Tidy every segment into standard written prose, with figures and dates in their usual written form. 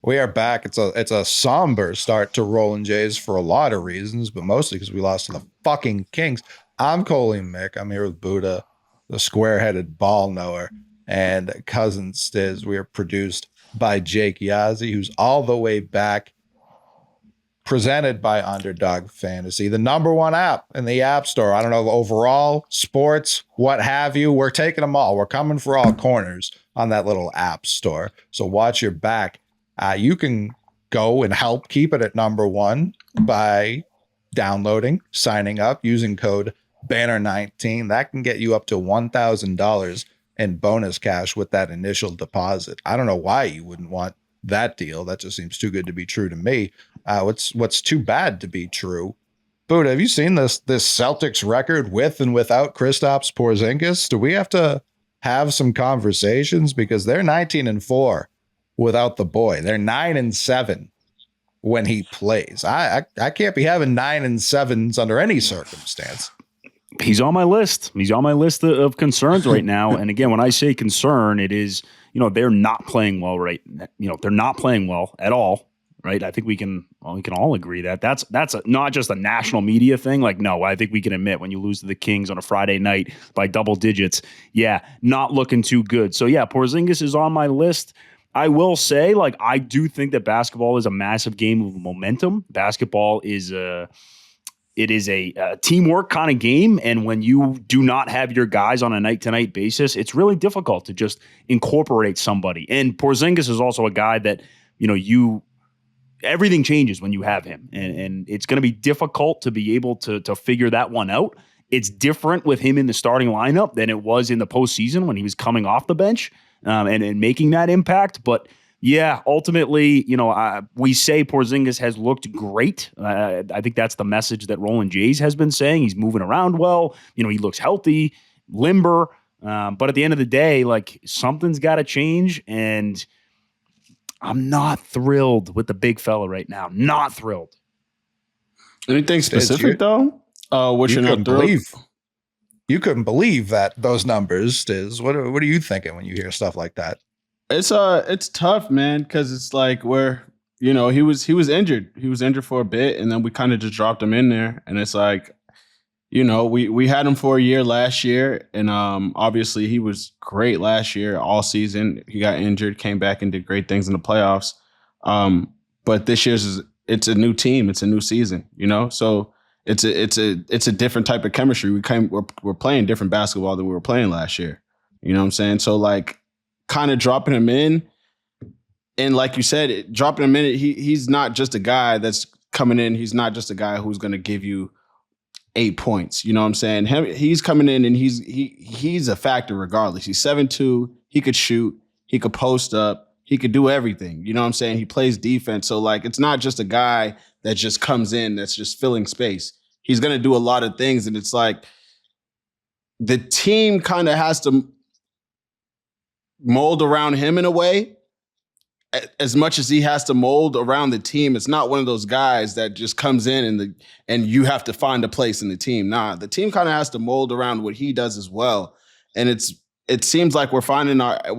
We are back. It's a somber start to Rollin Jays for a lot of reasons, but mostly because we lost to the fucking Kings. I'm Coley Mick. I'm here with Buddha, the square-headed ball knower, and cousin Stiz. We are produced by Jake Yazzie, who's all the way back. Presented by Underdog Fantasy, the number one app in the App Store. I don't know, overall, sports, what have you. We're taking them all. We're coming for all corners on that little App Store. So watch your back. You can go and help keep it at number one by downloading, signing up, using code Banner19. That can get you up to $1,000 in bonus cash with that initial deposit. I don't know why you wouldn't want that deal. That just seems too good to be true to me. What's too bad to be true? Buddha, have you seen this Celtics record with and without Kristaps Porzingis? Do we have to have some conversations? Because they're 19-4 without the boy. They're 9-7 when he plays. I can't be having 9-7s under any circumstance. He's on my list. He's on my list of concerns right now. And again, when I say concern, it is, they're not playing well they're not playing well at all. Right. I think we can all agree that that's not just a national media thing. Like, no, I think we can admit when you lose to the Kings on a Friday night by double digits. Yeah. Not looking too good. So, yeah, Porzingis is on my list. I will say, I do think that basketball is a massive game of momentum. Basketball is a teamwork kind of game. And when you do not have your guys on a night-to-night basis, it's really difficult to just incorporate somebody. And Porzingis is also a guy that, everything changes when you have him. And it's going to be difficult to be able to figure that one out. It's different with him in the starting lineup than it was in the postseason when he was coming off the bench and making that impact. But yeah, ultimately, we say Porzingis has looked great. I think that's the message that Rollin Jays has been saying. He's moving around well. He looks healthy, limber. But at the end of the day, something's got to change. And I'm not thrilled with the big fella right now. Not thrilled. Anything specific, though? What you're not thrilled? You couldn't believe that those numbers, Stiz. What are you thinking when you hear stuff like that? It's tough, man, because it's he was injured. He was injured for a bit, and then we kind of just dropped him in there. And it's we had him for a year last year, and obviously he was great last year all season. He got injured, came back and did great things in the playoffs. But this it's a new team, it's a new season, so it's a different type of chemistry. We're playing different basketball than we were playing last year. You know what I'm saying? So kind of dropping him in, and like you said, dropping him in, he's not just a guy that's coming in. He's not just a guy who's going to give you 8 points. You know what I'm saying? He's coming in and he's a factor regardless. He's 7'2". He could shoot. He could post up. He could do everything. You know what I'm saying? He plays defense. So it's not just a guy that just comes in that's just filling space. He's going to do a lot of things. And it's the team kind of has to mold around him in a way. As much as he has to mold around the team, it's not one of those guys that just comes in and you have to find a place in the team. Nah, the team kind of has to mold around what he does as well. And it seems like we're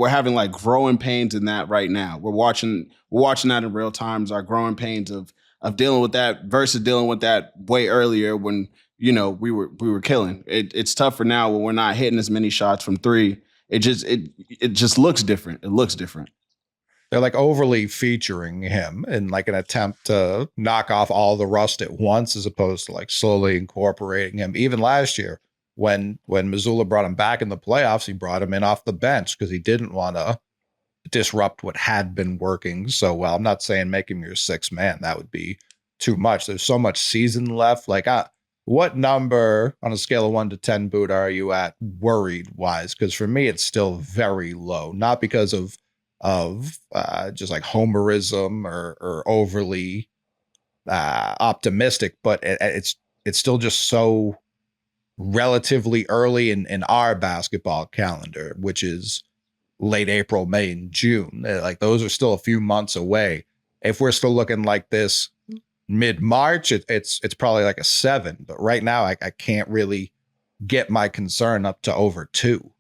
having growing pains in that right now. We're watching that in real times, our growing pains of dealing with that versus dealing with that way earlier when we were killing. It's tougher now when we're not hitting as many shots from three. It just looks different. It looks different. They're overly featuring him in an attempt to knock off all the rust at once, as opposed to slowly incorporating him. Even last year, when Missoula brought him back in the playoffs, he brought him in off the bench because he didn't want to disrupt what had been working so well. I'm not saying make him your sixth man. That would be too much. There's so much season left. What number on a scale of 1 to 10, Boot, are you at worried wise? Because for me, it's still very low, not because of just homerism or overly optimistic, but it's still just so relatively early in our basketball calendar, which is late April, May, and June. Those are still a few months away. If we're still looking like this mid-March, it's probably a 7. But right now, I can't really get my concern up to over 2.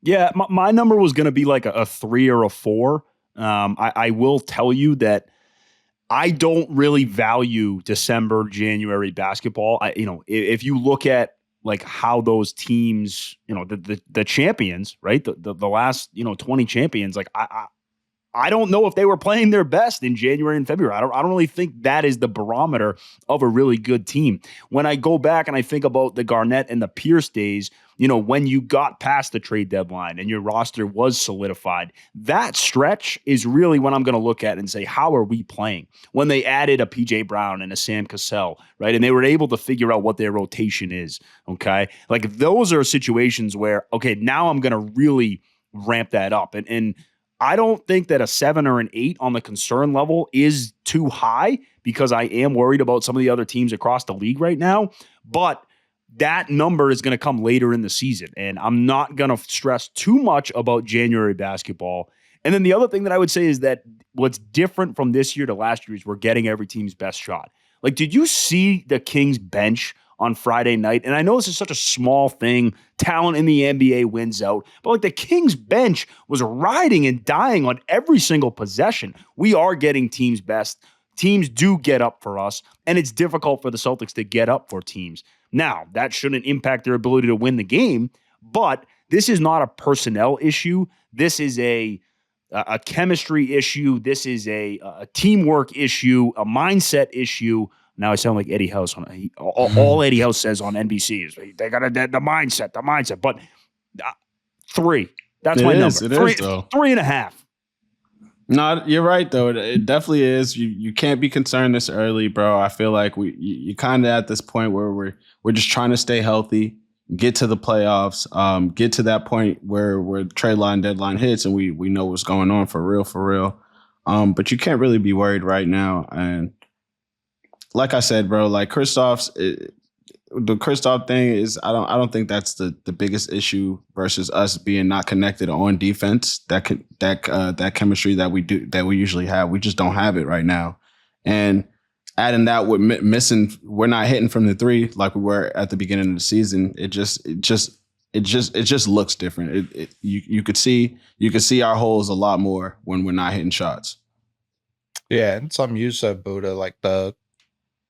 Yeah, my number was going to be a 3 or a 4. I will tell you that I don't really value December, January basketball. If you look at like how those teams, the champions, right? The last, 20 champions, like I don't know if they were playing their best in January and February. I don't really think that is the barometer of a really good team. When I go back and I think about the Garnett and the Pierce days, when you got past the trade deadline and your roster was solidified, that stretch is really when I'm going to look at and say, how are we playing? When they added a PJ Brown and a Sam Cassell, right? And they were able to figure out what their rotation is, okay? Like those are situations where, okay, now I'm going to really ramp that up. And I don't think that a 7 or an 8 on the concern level is too high because I am worried about some of the other teams across the league right now. But that number is going to come later in the season. And I'm not going to stress too much about January basketball. And then the other thing that I would say is that what's different from this year to last year is we're getting every team's best shot. Like, did you see the Kings bench on Friday night? And I know this is such a small thing. Talent in the NBA wins out. But like the Kings bench was riding and dying on every single possession. We are getting teams' best. Teams do get up for us. And it's difficult for the Celtics to get up for teams. Now, that shouldn't impact their ability to win the game. But this is not a personnel issue. This is a chemistry issue. This is a teamwork issue, a mindset issue. Now I sound like Eddie House. All Eddie House says on NBC is they got the mindset. But 3, that's my number. It is, though. 3.5. No, you're right though. It definitely is. You can't be concerned this early, bro. I feel like you kind of at this point where we're just trying to stay healthy, get to the playoffs, get to that point where trade line deadline hits and we know what's going on for real. But you can't really be worried right now. And like I said, bro, like the Kristaps thing is I don't think that's the biggest issue versus us being not connected on defense. That chemistry that we usually have, we just don't have it right now. And adding that with missing, we're not hitting from the 3 like we were at the beginning of the season. It just looks different. You could see our holes a lot more when we're not hitting shots. Yeah, and something you said, Buddha, like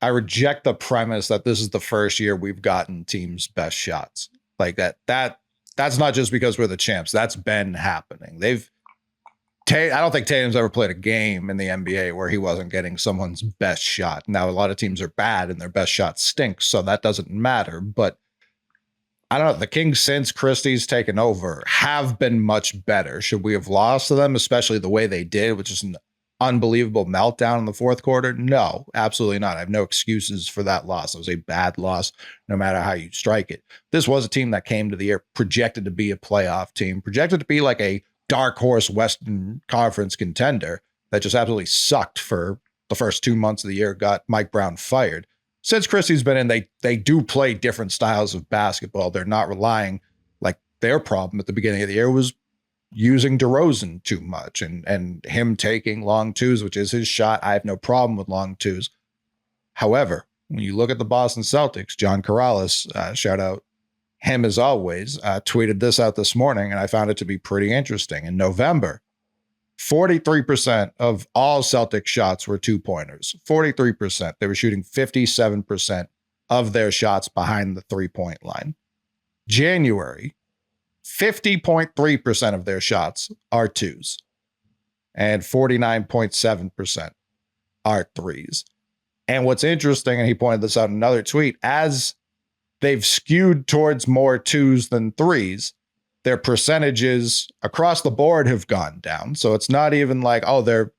I reject the premise that this is the first year we've gotten teams' best shots. Like that's not just because we're the champs. That's been happening. I don't think Tatum's ever played a game in the NBA where he wasn't getting someone's best shot. Now, a lot of teams are bad and their best shot stinks, so that doesn't matter. But I don't know. The Kings, since Christie's taken over, have been much better. Should we have lost to them, especially the way they did, which is an unbelievable meltdown in the fourth quarter? No, absolutely not. I have no excuses for that loss. It was a bad loss, no matter how you strike it. This was a team that came to the year projected to be a playoff team, projected to be like a dark horse Western Conference contender that just absolutely sucked for the first 2 months of the year, got Mike Brown fired. Since Christie's been in, they do play different styles of basketball. They're not relying, like their problem at the beginning of the year was using DeRozan too much and him taking long twos, which is his shot. I have no problem with long twos. However, when you look at the Boston Celtics, John Corrales, shout out him as always, tweeted this out this morning, and I found it to be pretty interesting. In November, 43% of all Celtic shots were 2-pointers. 43%. They were shooting 57% of their shots behind the 3-point line. January, 50.3% of their shots are 2s, and 49.7% are 3s. And what's interesting, and he pointed this out in another tweet, as they've skewed towards more 2s than 3s, their percentages across the board have gone down. So it's not even like, oh, they're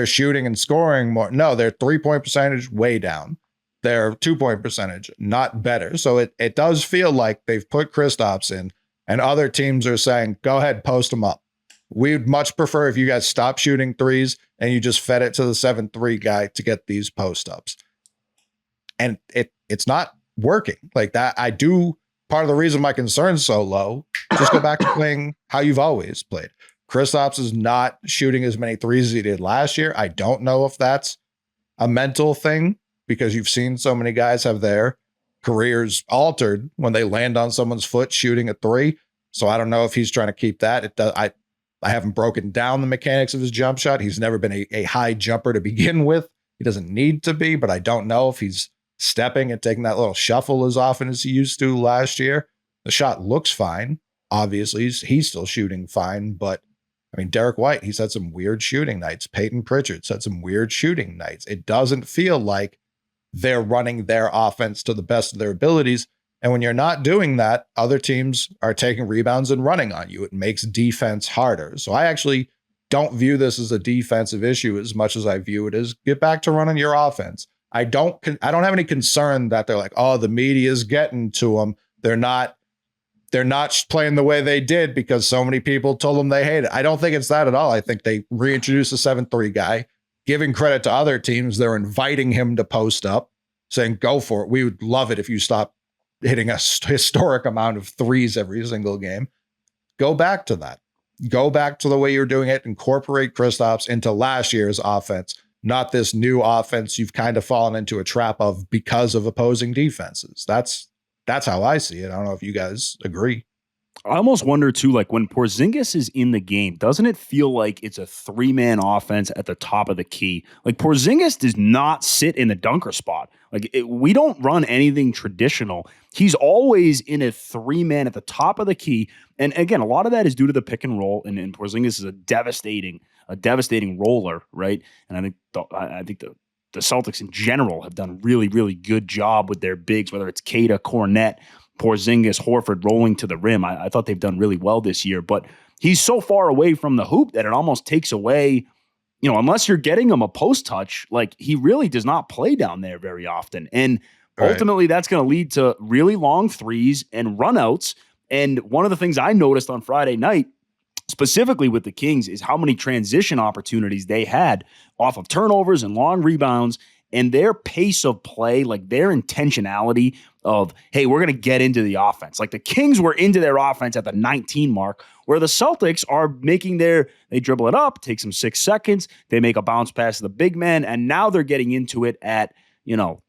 shooting and scoring more. No, their 3-point percentage way down. Their 2-point percentage not better. So it does feel like they've put Kristaps in, and other teams are saying, go ahead, post them up. We'd much prefer if you guys stop shooting 3s and you just fed it to the 7-3 guy to get these post ups. And it's not working like that. Part of the reason my concern's so low, just go back to playing how you've always played. Kristaps is not shooting as many 3s as he did last year. I don't know if that's a mental thing, because you've seen so many guys have their careers altered when they land on someone's foot shooting a 3. So I don't know if he's trying to keep that. I haven't broken down the mechanics of his jump shot. He's never been a high jumper to begin with. He doesn't need to be, but I don't know if he's stepping and taking that little shuffle as often as he used to last year. The shot looks fine. Obviously, he's still shooting fine, but I mean, Derek White, he's had some weird shooting nights. Peyton Pritchard's had some weird shooting nights. It doesn't feel like they're running their offense to the best of their abilities. And when you're not doing that, other teams are taking rebounds and running on you. It makes defense harder. So I actually don't view this as a defensive issue as much as I view it as get back to running your offense. I don't have any concern that they're like, oh, the media is getting to them. They're not playing the way they did because so many people told them they hate it. I don't think it's that at all. I think they reintroduced the 7-3 guy, giving credit to other teams. They're inviting him to post up, saying, go for it. We would love it if you stop hitting a historic amount of threes every single game. Go back to that. Go back to the way you're doing it. Incorporate Kristaps into last year's offense, not this new offense you've kind of fallen into a trap of because of opposing defenses. That's how I see it. I don't know if you guys agree. I almost wonder too, like when Porzingis is in the game, doesn't it feel like it's a 3-man offense at the top of the key? Like Porzingis does not sit in the dunker spot. Like we don't run anything traditional. He's always in a 3-man at the top of the key. And again, a lot of that is due to the pick and roll. And Porzingis is a devastating roller, right? And I think the Celtics in general have done a really, really good job with their bigs, whether it's Kata, Cornette, Porzingis, Horford rolling to the rim. I thought they've done really well this year, but he's so far away from the hoop that it almost takes away, unless you're getting him a post touch, like he really does not play down there very often. And ultimately that's going to lead to really long threes and runouts. And one of the things I noticed on Friday night, specifically with the Kings, is how many transition opportunities they had off of turnovers and long rebounds, and their pace of play, like their intentionality of, hey, we're going to get into the offense. Like the Kings were into their offense at the 19 mark, where the Celtics are they dribble it up, takes them 6 seconds, they make a bounce pass to the big man, and now they're getting into it at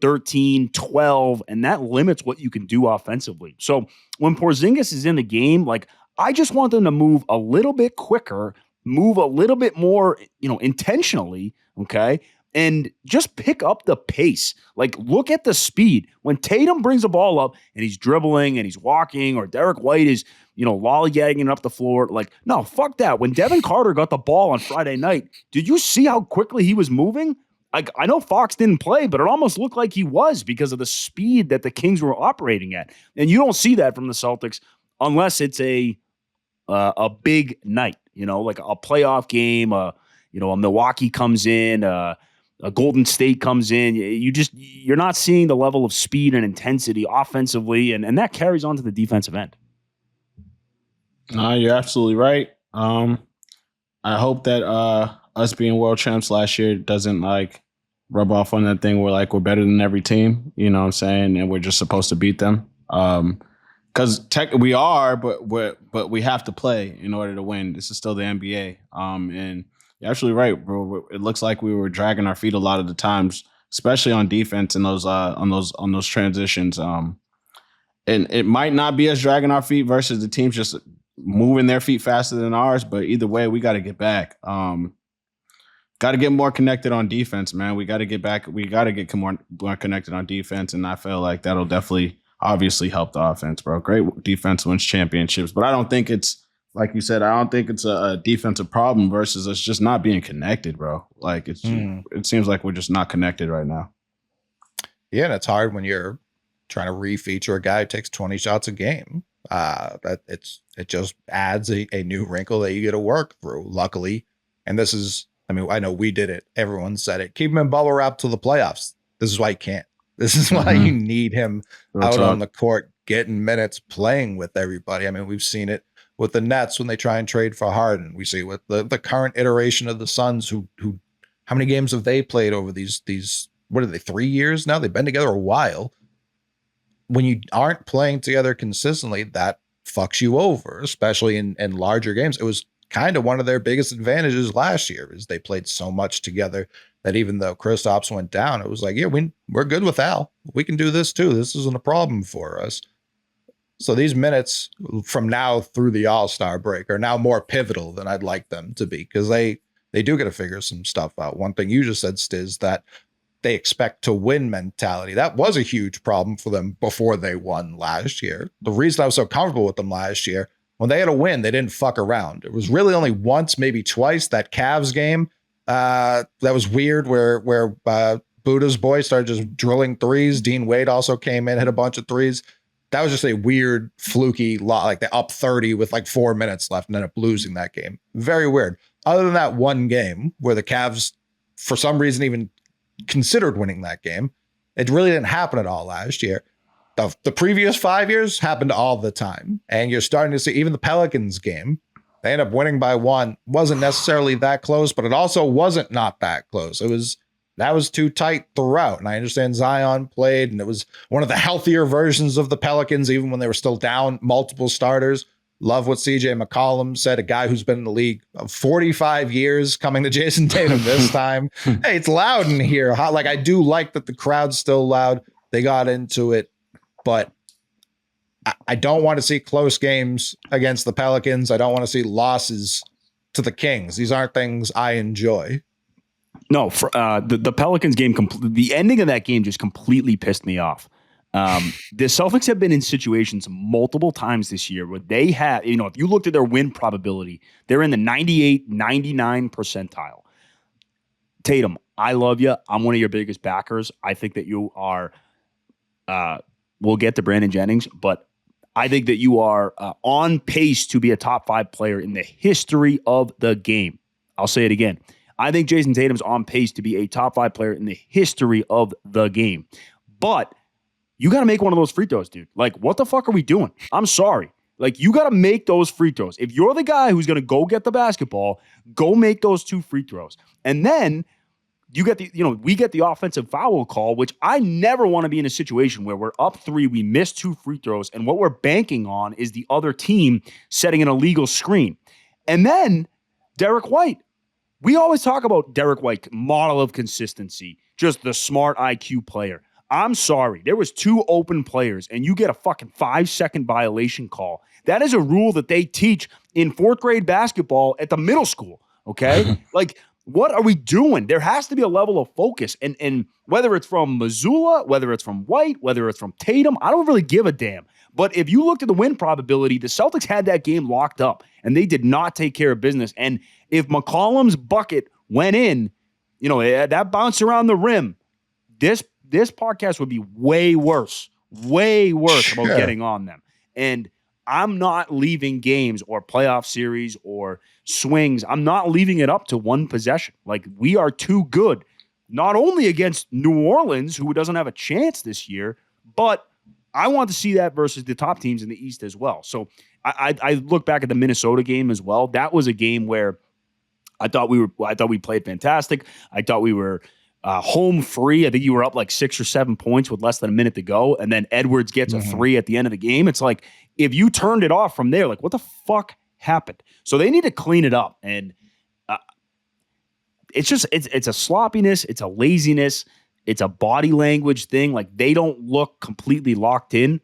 13, 12, and that limits what you can do offensively. So when Porzingis is in the game, like I just want them to move a little bit quicker, move a little bit more, intentionally, okay? And just pick up the pace. Like, look at the speed. When Tatum brings the ball up and he's dribbling and he's walking, or Derek White is, lollygagging up the floor, like, no, fuck that. When Devin Carter got the ball on Friday night, did you see how quickly he was moving? Like, I know Fox didn't play, but it almost looked like he was because of the speed that the Kings were operating at. And you don't see that from the Celtics unless it's a big night, like a playoff game, a Milwaukee comes in, a Golden State comes in. You're not seeing the level of speed and intensity offensively, and that carries on to the defensive end. No, you're absolutely right. I hope that us being world champs last year doesn't like rub off on that thing where like we're better than every team, you know what I'm saying, and we're just supposed to beat them. Because we are, but we have to play in order to win. This is still the NBA. And you're absolutely right, bro. It looks like we were dragging our feet a lot of the times, especially on defense and on those transitions. And it might not be us dragging our feet versus the teams just moving their feet faster than ours, but either way, we got to get back. Got to get more connected on defense, man. We got to get back. We got to get more connected on defense, and I feel like that'll definitely, obviously, help the offense, bro. Great defense wins championships, but I don't think it's, like you said, I don't think it's a defensive problem versus us just not being connected, bro. Like it seems like we're just not connected right now. Yeah, and it's hard when you're trying to re-feature a guy who takes 20 shots a game. It just adds a new wrinkle that you get to work through. Luckily, and this is, I mean, I know we did it. Everyone said it. Keep him in bubble wrap till the playoffs. This is why you can't. This is why you need him out on the court, getting minutes, playing with everybody. I mean, we've seen it with the Nets when they try and trade for Harden. We see with the current iteration of the Suns, who how many games have they played over these what are they, 3 years now? They've been together a while. When you aren't playing together consistently, that fucks you over, especially in larger games. It was kind of one of their biggest advantages last year is they played so much together that even though Kristaps went down, it was like, yeah, we're good with Al. We can do this too. This isn't a problem for us. So these minutes from now through the All-Star break are now more pivotal than I'd like them to be, because they do get to figure some stuff out. One thing you just said, Stiz, that they expect to win mentality. That was a huge problem for them before they won last year. The reason I was so comfortable with them last year, when they had a win, they didn't fuck around. It was really only once, maybe twice, that Cavs game. That was weird where Buddha's boy started just drilling threes. Dean Wade also came in, hit a bunch of threes. That was just a weird, fluky lot. Like, they up 30 with like 4 minutes left and ended up losing that game. Very weird. Other than that one game where the Cavs, for some reason, even considered winning that game, it really didn't happen at all last year. The previous 5 years happened all the time. And you're starting to see even the Pelicans game. They end up winning by 1. Wasn't necessarily that close, but it also wasn't not that close. That was too tight throughout. And I understand Zion played, and it was one of the healthier versions of the Pelicans, even when they were still down multiple starters. Love what CJ McCollum said, a guy who's been in the league 45 years, coming to Jason Tatum this time. Hey, it's loud in here. Like, I do like that the crowd's still loud. They got into it, but I don't want to see close games against the Pelicans. I don't want to see losses to the Kings. These aren't things I enjoy. No, for, the Pelicans game, the ending of that game just completely pissed me off. The Celtics have been in situations multiple times this year where they have, if you looked at their win probability, they're in the 98, 99 percentile. Tatum, I love you. I'm one of your biggest backers. I think that you are, we'll get to Brandon Jennings, but I think that you are on pace to be a top 5 player in the history of the game. I'll say it again. I think Jason Tatum's on pace to be a top 5 player in the history of the game. But you got to make one of those free throws, dude. Like, what the fuck are we doing? I'm sorry. Like, you got to make those free throws. If you're the guy who's going to go get the basketball, go make those 2 free throws. And then you get we get the offensive foul call, which I never want to be in a situation where we're up 3, we miss 2 free throws, and what we're banking on is the other team setting an illegal screen. And then Derek White. We always talk about Derek White, model of consistency, just the smart IQ player. I'm sorry. There was 2 open players, and you get a fucking 5-second violation call. That is a rule that they teach in 4th grade basketball at the middle school, okay? Like, what are we doing? There has to be a level of focus. And whether it's from Missoula, whether it's from White, whether it's from Tatum, I don't really give a damn. But if you looked at the win probability, the Celtics had that game locked up, and they did not take care of business. And if McCollum's bucket went in, that bounced around the rim, this podcast would be way worse about getting on them. And I'm not leaving games or playoff series or swings. I'm not leaving it up to one possession. Like, we are too good, not only against New Orleans, who doesn't have a chance this year, but I want to see that versus the top teams in the East as well. So I look back at the Minnesota game as well. That was a game where I thought we played fantastic. I thought we were home free. I think you were up like 6 or 7 points with less than a minute to go. And then Edwards gets a 3 at the end of the game. It's like, if you turned it off from there, like, what the fuck happened? So they need to clean it up. And it's a sloppiness. It's a laziness. It's a body language thing. Like, they don't look completely locked in.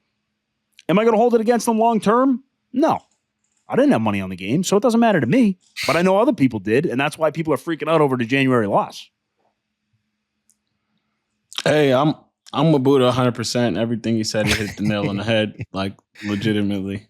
Am I going to hold it against them long term? No. I didn't have money on the game, so it doesn't matter to me. But I know other people did, and that's why people are freaking out over the January loss. Hey, I'm with Buddha 100%. Everything he said, he hit the nail on the head, like, legitimately.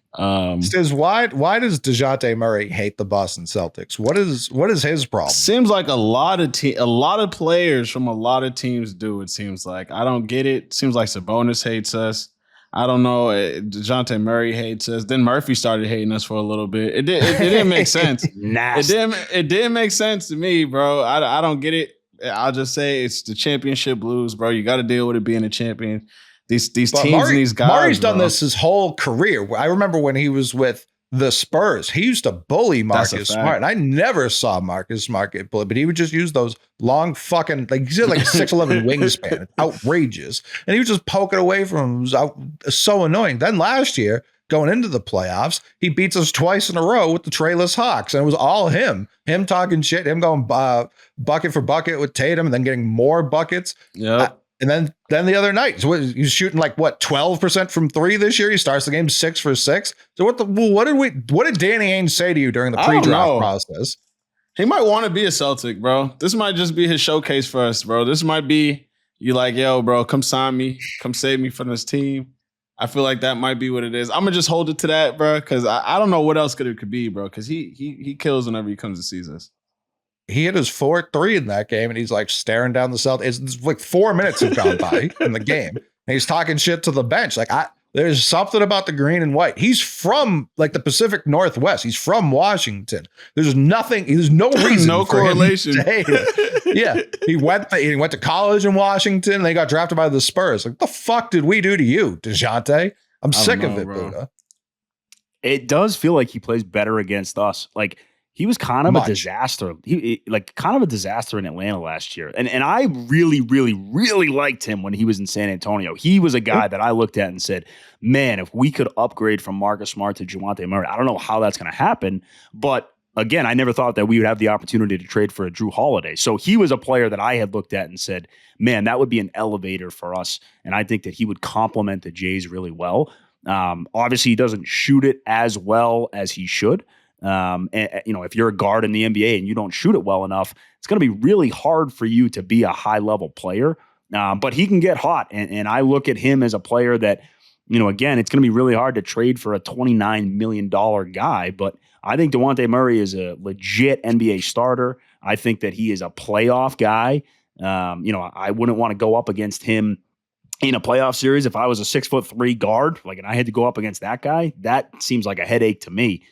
Says, why does Dejounte Murray hate the Boston Celtics? What is his problem? Seems like a lot of players from a lot of teams do. It seems like, I don't get it. Seems like Sabonis hates us. I don't know. Dejounte Murray hates us. Then Murphy started hating us for a little bit. It didn't make sense. It didn't make sense to me, bro. I don't get it. I'll just say it's the championship blues, bro. You got to deal with it being a champion. These teams and these guys. Murray's done this his whole career. I remember when he was with the Spurs, he used to bully Marcus Smart. And I never saw Marcus Smart get bullied, but he would just use those long fucking, like, he's like a 6'11" wingspan. It's outrageous. And he was just poking away from him. It was so annoying. Then last year, going into the playoffs, he beats us twice in a row with the Trayless Hawks. And it was all him talking shit, him going bucket for bucket with Tatum and then getting more buckets. Yeah. And then the other night, so he's shooting like what 12% from three this year. He starts the game 6 for 6. So what did Danny Ainge say to you during the pre-draft process? He might want to be a Celtic, bro. This might just be his showcase for us, bro. This might be you like, yo, bro, come sign me, come save me from this team. I feel like that might be what it is. I'm gonna just hold it to that, bro, because I don't know what else it could be, bro. Because he kills whenever he comes to sees us. He hit his 4-3 in that game, and he's like staring down the Celtics. It's like 4 minutes have gone by in the game, and he's talking shit to the bench. Like, there's something about the green and white. He's from like the Pacific Northwest. He's from Washington. There's nothing. There's no reason. No for correlation. Him to hate it. Yeah, he went to college in Washington. And they got drafted by the Spurs. Like, what the fuck did we do to you, Dejounte? I'm sick of it, Buddha. It does feel like he plays better against us. Like, he was kind of a disaster. Kind of a disaster in Atlanta last year. And I really, really, really liked him when he was in San Antonio. He was a guy that I looked at and said, man, if we could upgrade from Marcus Smart to Dejounte Murray, I don't know how that's going to happen. But again, I never thought that we would have the opportunity to trade for a Drew Holiday. So he was a player that I had looked at and said, man, that would be an elevator for us. And I think that he would complement the Jays really well. Obviously, he doesn't shoot it as well as he should. And, if you're a guard in the NBA and you don't shoot it well enough, it's going to be really hard for you to be a high level player. But he can get hot. And I look at him as a player that, again, it's going to be really hard to trade for a $29 million guy. But I think Dejounte Murray is a legit NBA starter. I think that he is a playoff guy. I wouldn't want to go up against him in a playoff series. If I was a 6'3" guard, and I had to go up against that guy, that seems like a headache to me.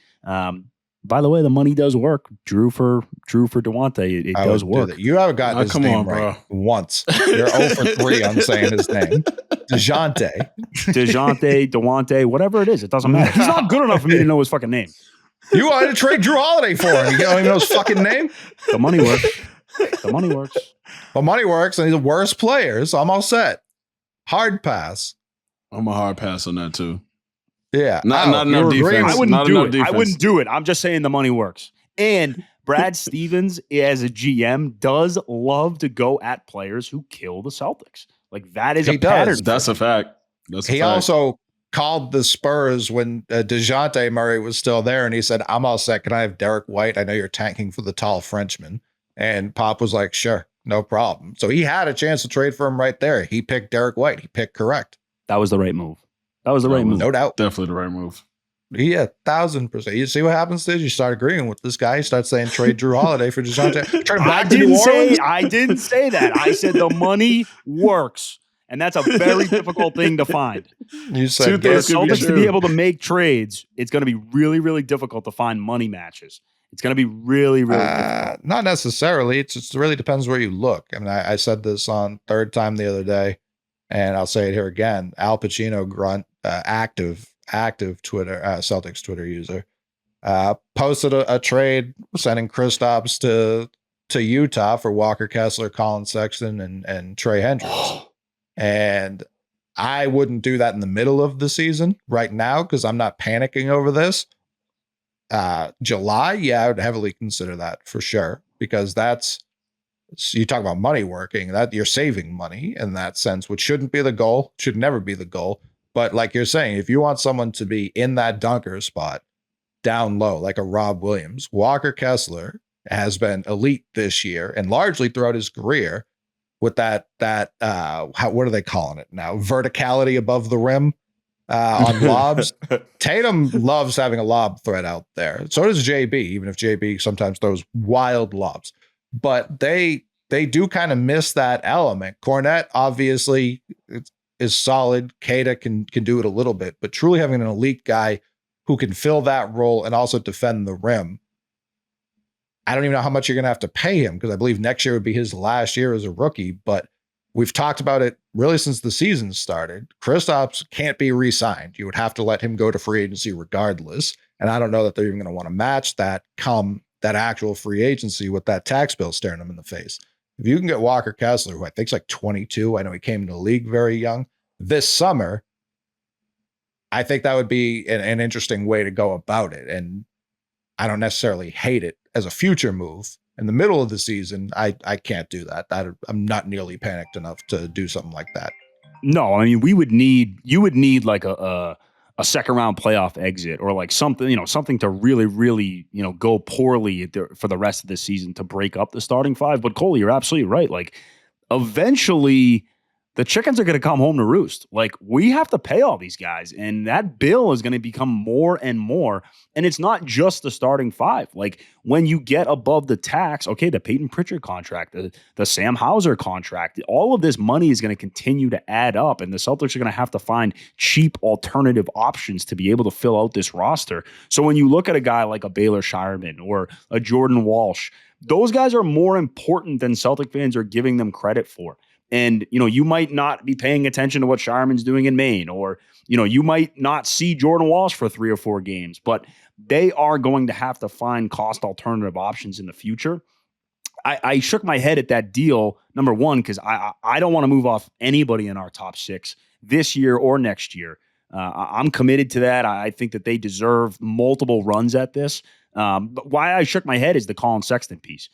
By the way, the money does work. Drew for Dejounte. It does work. You haven't gotten his name right once. You're 0 for 3 on saying his name. Dejounte, Dejounte, whatever it is. It doesn't matter. He's not good enough for me to know his fucking name. You wanted to trade Drew Holiday for him. You don't even know his fucking name? The money works. The money works. The money works, and he's the worst player, so I'm all set. Hard pass. I'm a hard pass on that, too. Yeah, not enough defense. I wouldn't do it. I'm just saying the money works. And Brad Stevens, as a GM, does love to go at players who kill the Celtics. Like, that is a pattern. That's a fact. He also called the Spurs when Dejounte Murray was still there, and he said, "I'm all set. Can I have Derek White? I know you're tanking for the tall Frenchman." And Pop was like, "Sure, no problem." So he had a chance to trade for him right there. He picked Derek White. He picked correct. That was the right move. That was the right move. No doubt. Definitely the right move. Yeah, 1,000%. You see what happens, Sid? You start agreeing with this guy. You start saying trade Drew Holiday for Dejounte. I didn't say that. I said the money works. And that's a very difficult thing to find. You said for Celtics to be able to make trades, it's going to be really, really difficult to find money matches. It's going to be really, really difficult. Not necessarily. It just really depends where you look. I mean, I said this on Third Time the other day, and I'll say it here again. Al Pacino Grunt, active Twitter, Celtics Twitter user, posted a trade sending Kristaps to Utah for Walker Kessler, Colin Sexton, and Trey Hendricks. And I wouldn't do that in the middle of the season right now because I'm not panicking over this. July, yeah, I would heavily consider that for sure, because you talk about money working, that you're saving money in that sense, which shouldn't be the goal, should never be the goal. But like you're saying, if you want someone to be in that dunker spot down low, like a Rob Williams, Walker Kessler has been elite this year and largely throughout his career with that what are they calling it now? Verticality above the rim on lobs. Tatum loves having a lob threat out there. So does JB, even if JB sometimes throws wild lobs. But they do kind of miss that element. Cornette obviously is solid. Keita can do it a little bit, but truly having an elite guy who can fill that role and also defend the rim. I don't even know how much you're going to have to pay him, because I believe next year would be his last year as a rookie, but we've talked about it really since the season started. Kristaps can't be re-signed. You would have to let him go to free agency regardless. And I don't know that they're even going to want to match that come that actual free agency with that tax bill staring them in the face. If you can get Walker Kessler, who I think is like 22, I know he came into the league very young, this summer, I think that would be an interesting way to go about it. And I don't necessarily hate it as a future move. In the middle of the season, I can't do that. I'm not nearly panicked enough to do something like that. No, I mean, you would need like a second round playoff exit or like something, something to really, really, go poorly for the rest of the season to break up the starting five. But Coley, you're absolutely right. Like, eventually the chickens are going to come home to roost. Like, we have to pay all these guys, and that bill is going to become more and more. And it's not just the starting five. Like, when you get above the tax, okay, the Peyton Pritchard contract, the Sam Hauser contract, all of this money is going to continue to add up, and the Celtics are going to have to find cheap alternative options to be able to fill out this roster. So when you look at a guy like a Baylor Shireman or a Jordan Walsh, those guys are more important than Celtic fans are giving them credit for. And, you might not be paying attention to what Shireman's doing in Maine, or, you might not see Jordan Walsh for 3 or 4 games, but they are going to have to find cost alternative options in the future. I shook my head at that deal, number one, because I don't want to move off anybody in our top 6 this year or next year. I'm committed to that. I think that they deserve multiple runs at this. But why I shook my head is the Colin Sexton piece.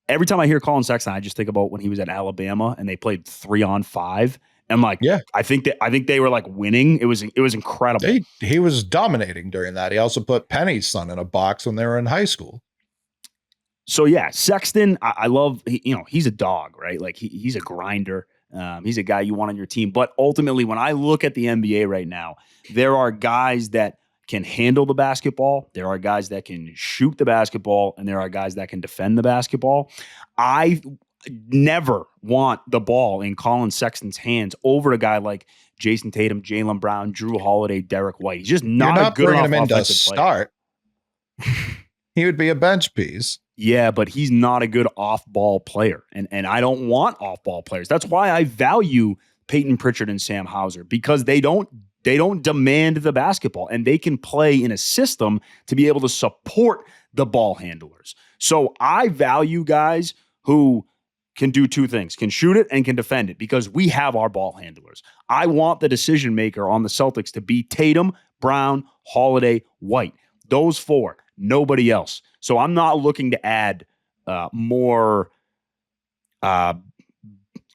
Every time I hear Colin Sexton, I just think about when he was at Alabama and they played 3-on-5. And like, yeah, I think they were like winning. It was incredible. He was dominating during that. He also put Penny's son in a box when they were in high school. So yeah, Sexton, I love. He's a dog, right? Like he's a grinder. He's a guy you want on your team. But ultimately, when I look at the NBA right now, there are guys that can handle the basketball. There are guys that can shoot the basketball, and there are guys that can defend the basketball. I never want the ball in Colin Sexton's hands over a guy like Jason Tatum, Jaylen Brown, Drew Holiday, Derek White. He's just not a good enough offensive player. He would be a bench piece. Yeah, but he's not a good off-ball player, and I don't want off-ball players. That's why I value Peyton Pritchard and Sam Hauser, because they don't demand the basketball, and they can play in a system to be able to support the ball handlers. So I value guys who can do 2 things, can shoot it and can defend it, because we have our ball handlers. I want the decision maker on the Celtics to be Tatum, Brown, Holiday, White. Those 4, nobody else. So I'm not looking to add more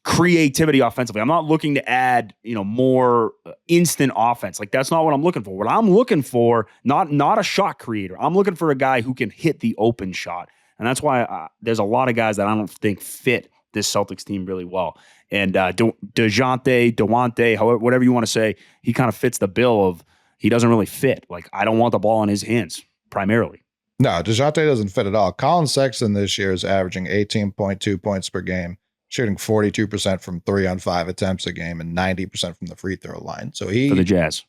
creativity offensively. I'm not looking to add, more instant offense. Like, that's not what I'm looking for. What I'm looking for, not a shot creator. I'm looking for a guy who can hit the open shot. And that's why there's a lot of guys that I don't think fit this Celtics team really well. And Dejounte, however, whatever you want to say, he kind of fits the bill of he doesn't really fit. Like, I don't want the ball in his hands primarily. No, Dejounte doesn't fit at all. Colin Sexton this year is averaging 18.2 points per game, shooting 42% from 3-on-5 attempts a game and 90% from the free throw line. So he for the Jazz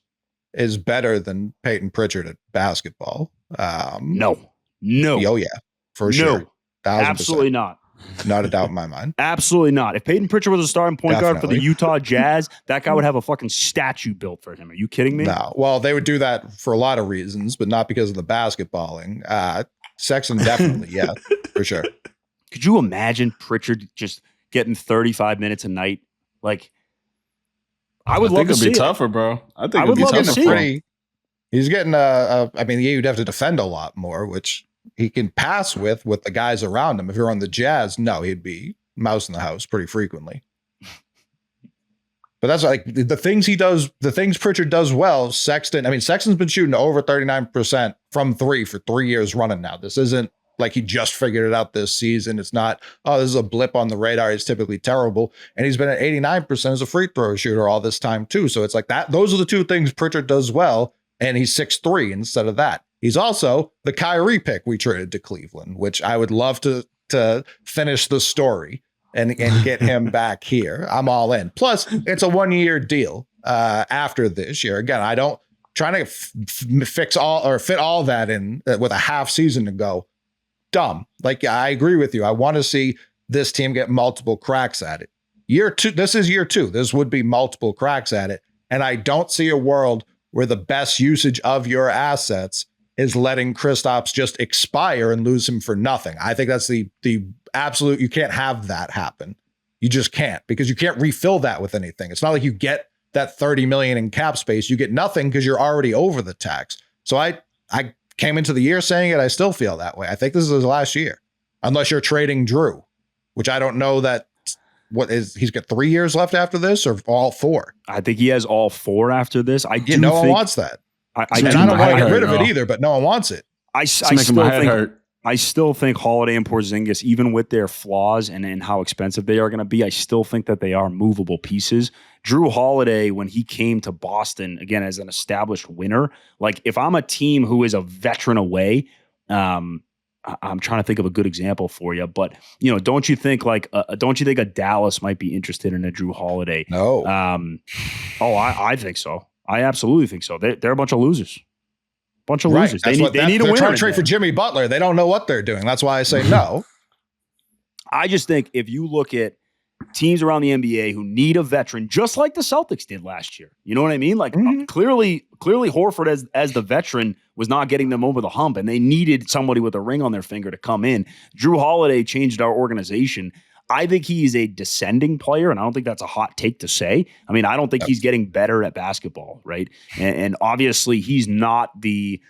is better than Peyton Pritchard at basketball. No. Oh yeah, for sure. 1,000%. Absolutely not. Not a doubt in my mind. Absolutely not. If Peyton Pritchard was a starting point guard for the Definitely. Utah Jazz, that guy would have a fucking statue built for him. Are you kidding me? No. Well, they would do that for a lot of reasons, but not because of the basketballing. Sexton definitely, yeah, for sure. Could you imagine Pritchard just getting 35 minutes a night? Like, I would love to see it. It'd be tougher, bro. I think would it'd love be to tougher. see it. He's getting I mean, you'd have to defend a lot more, which he can pass with the guys around him. If you're on the Jazz, no, he'd be mouse in the house pretty frequently. But that's like the things he does, the things Pritchard does well. Sexton's been shooting over 39% from 3 for 3 years running now. This isn't like he just figured it out this season. It's not, oh, this is a blip on the radar. He's typically terrible. And he's been at 89% as a free throw shooter all this time too. So it's like that. Those are the 2 things Pritchard does well. And he's 6'3" instead of that. He's also the Kyrie pick we traded to Cleveland, which I would love to finish the story and get him back here. I'm all in. Plus, it's a 1-year deal after this year. Again, I don't trying to fix all or fit all that in with a half season to go. Dumb. Like, I agree with you. I want to see this team get multiple cracks at it. Year 2. This is year 2. This would be multiple cracks at it. And I don't see a world where the best usage of your assets is letting Kristaps just expire and lose him for nothing. I think that's the absolute, you can't have that happen. You just can't, because you can't refill that with anything. It's not like you get that 30 million in cap space. You get nothing because you're already over the tax. So I came into the year saying it. I still feel that way. I think this is his last year. unless you're trading Drew, which I don't know that. He's got 3 years left after this, or all 4? I think he has all 4 after this. No one wants that. I And do I don't want to get rid of it though. either, but no one wants it. I still think Holiday and Porzingis, even with their flaws and how expensive they are going to be, I still think that they are movable pieces. Drew Holiday, when he came to Boston, again, as an established winner, like if I'm a team who is a veteran away, I'm trying to think of a good example for you, but don't you think a Dallas might be interested in a Drew Holiday? No. I think so. I absolutely think so. They're a bunch of losers. Losers. They need a they're winner. trying to trade for Jimmy Butler. They don't know what they're doing. That's why I say no. I just think if you look at teams around the NBA who need a veteran, just like the Celtics did last year, you know what I mean? Like clearly Horford as the veteran was not getting them over the hump, and they needed somebody with a ring on their finger to come in. Drew Holiday changed our organization. I think he is a descending player, and I don't think that's a hot take to say. I mean, I don't think he's getting better at basketball, right? And obviously he's not the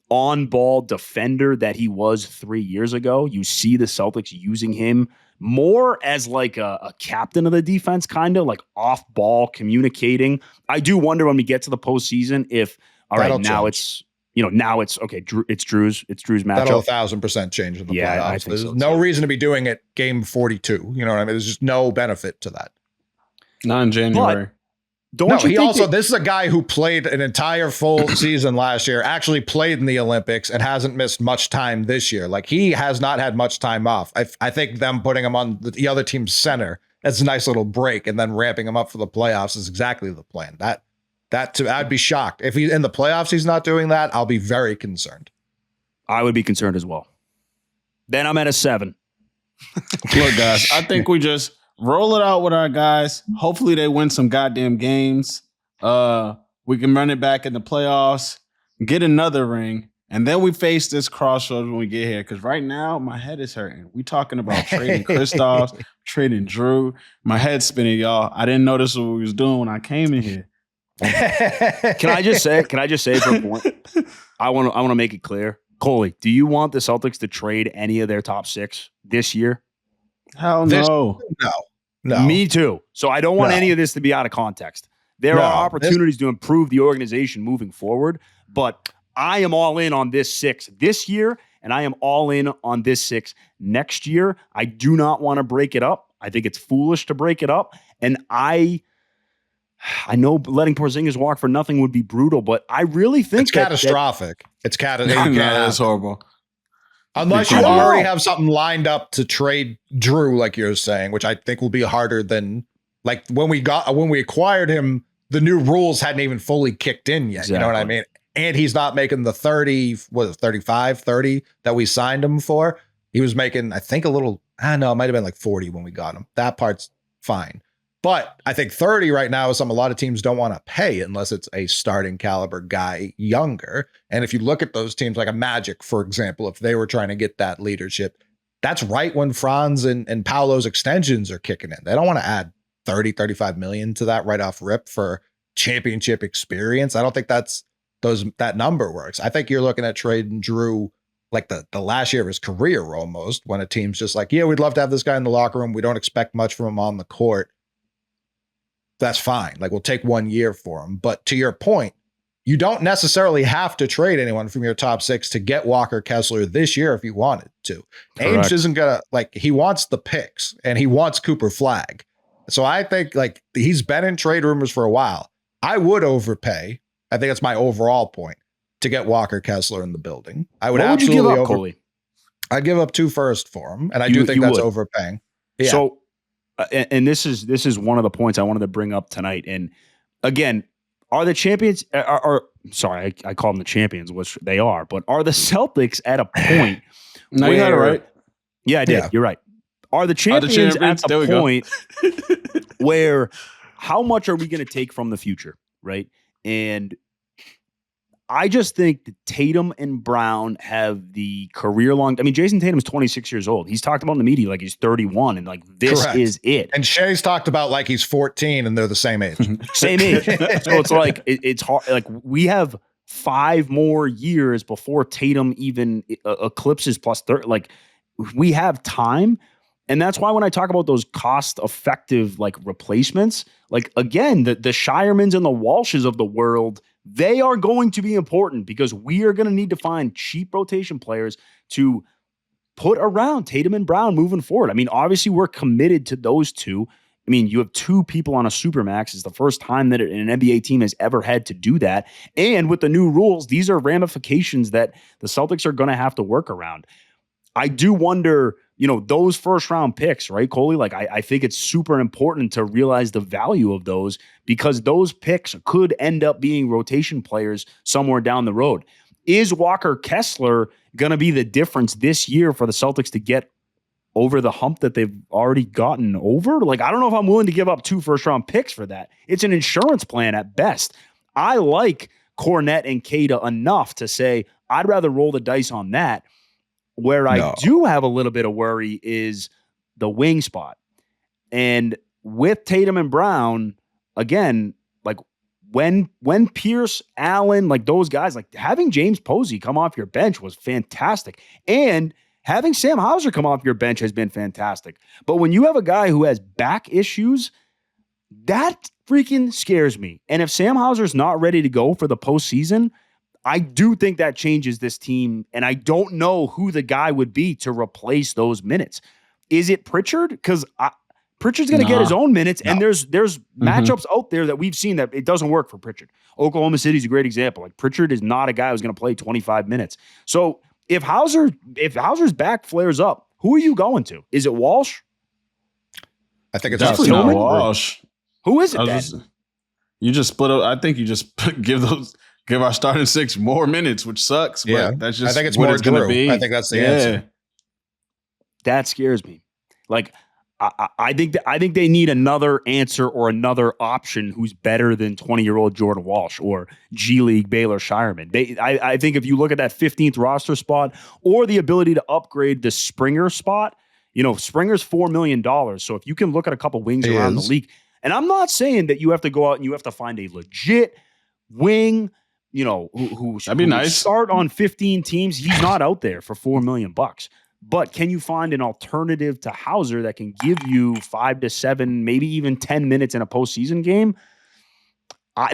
on-ball defender that he was 3 years ago. You see the Celtics using him more as like a captain of the defense, kind of like off-ball communicating. I do wonder when we get to the postseason if, now it's okay. It's Drew's matchup. That'll 1,000% change in the playoffs. I think There's no reason to be doing it game 42. You know what I mean? There's just no benefit to that. Not in January. This is a guy who played an entire full season last year, actually played in the Olympics, and hasn't missed much time this year. Like, he has not had much time off. I think them putting him on the other team's center as a nice little break and then ramping him up for the playoffs is exactly the plan. I'd be shocked if in the playoffs he's not doing that. I'll be very concerned. I would be concerned as well. Then I'm at a 7. Look, guys, I think we just roll it out with our guys. Hopefully they win some goddamn games. We can run it back in the playoffs, get another ring, and then we face this crossroads when we get here. Because right now, my head is hurting. We talking about trading Kristaps, trading Drew. My head's spinning, y'all. I didn't notice what we was doing when I came in here. Can I just say for a point? I want to make it clear. Coley, do you want the Celtics to trade any of their top 6 this year? Hell no. No. Me too. So I don't want any of this to be out of context. There are opportunities to improve the organization moving forward, but I am all in on this 6 this year, and I am all in on this 6 next year. I do not want to break it up. I think it's foolish to break it up, and I know letting Porzingis walk for nothing would be brutal, but I really think it's catastrophic. It's catastrophic. That's horrible. Unless you already have something lined up to trade Drew, like you're saying, which I think will be harder than like when we acquired him, the new rules hadn't even fully kicked in yet. Exactly. You know what I mean? And he's not making the 35, 30 that we signed him for. He was making, I think, it might have been like 40 when we got him. That part's fine. But I think 30 right now is something a lot of teams don't want to pay unless it's a starting caliber guy younger. And if you look at those teams like a Magic, for example, if they were trying to get that leadership, that's right when Franz and Paolo's extensions are kicking in. They don't want to add 30, 35 million to that right off rip for championship experience. I don't think that number works. I think you're looking at trading Drew like the last year of his career almost, when a team's just like, yeah, we'd love to have this guy in the locker room. We don't expect much from him on the court. That's fine. Like, we'll take 1 year for him. But to your point, you don't necessarily have to trade anyone from your top 6 to get Walker Kessler this year if you wanted to. Ainge isn't gonna, like, he wants the picks and he wants Cooper Flag. So I think, like, he's been in trade rumors for a while. I would overpay. I think that's my overall point, to get Walker Kessler in the building. I would absolutely give up, Coley? I'd give up 2 firsts for him. And I do think that's overpaying. Yeah. So, and this is one of the points I wanted to bring up tonight. And again, are the champions sorry, I call them the champions, which they are, but are the Celtics at a point no, you got it right. Yeah, I did. Yeah. You're right. Are the champions at the point where how much are we going to take from the future? Right. And I just think that Tatum and Brown have the career long. I mean, Jason Tatum is 26 years old. He's talked about in the media like he's 31 and like this Correct. Is it. And Shay's talked about like he's 14 and they're the same age. Same age. So it's like it's hard. Like, we have 5 more years before Tatum even eclipses plus 30. Like, we have time. And that's why when I talk about those cost-effective like replacements, like again, the Shiremans and the Walshes of the world, they are going to be important because we are going to need to find cheap rotation players to put around Tatum and Brown moving forward. I mean, obviously we're committed to those two. I mean, you have two people on a supermax. It's the first time that an NBA team has ever had to do that. And with the new rules, these are ramifications that the Celtics are going to have to work around. I do wonder, those first round picks, right, Coley? Like, I think it's super important to realize the value of those because those picks could end up being rotation players somewhere down the road. Is Walker Kessler going to be the difference this year for the Celtics to get over the hump that they've already gotten over? Like, I don't know if I'm willing to give up 2 first round picks for that. It's an insurance plan at best. I like Cornette and Queta enough to say I'd rather roll the dice on that. Where I do have a little bit of worry is the wing spot. And with Tatum and Brown, again, like when Pierce, Allen, like those guys, like having James Posey come off your bench was fantastic. And having Sam Hauser come off your bench has been fantastic. But when you have a guy who has back issues, that freaking scares me. And if Sam Hauser's not ready to go for the postseason, I do think that changes this team, and I don't know who the guy would be to replace those minutes. Is it Pritchard? Because Pritchard's going to get his own minutes, and there's matchups out there that we've seen that it doesn't work for Pritchard. Oklahoma City's a great example. Like Pritchard is not a guy who's going to play 25 minutes. So if Hauser's back flares up, who are you going to? Is it Walsh? I think it's definitely not Walsh. Who is it? You just split up. I think you just give our starting 6 more minutes, which sucks. But that's just I think it's what more it's going to Drew. be. I think that's the answer. That scares me. Like, I think they need another answer or another option who's better than 20-year-old Jordan Walsh or G League Baylor Shireman. I think if you look at that 15th roster spot or the ability to upgrade the Springer spot, Springer's $4 million. So if you can look at a couple wings around the league, and I'm not saying that you have to go out and you have to find a legit wing, who that'd be nice. Start on 15 teams. He's not out there for $4 million. But can you find an alternative to Hauser that can give you 5 to 7, maybe even 10 minutes in a postseason game?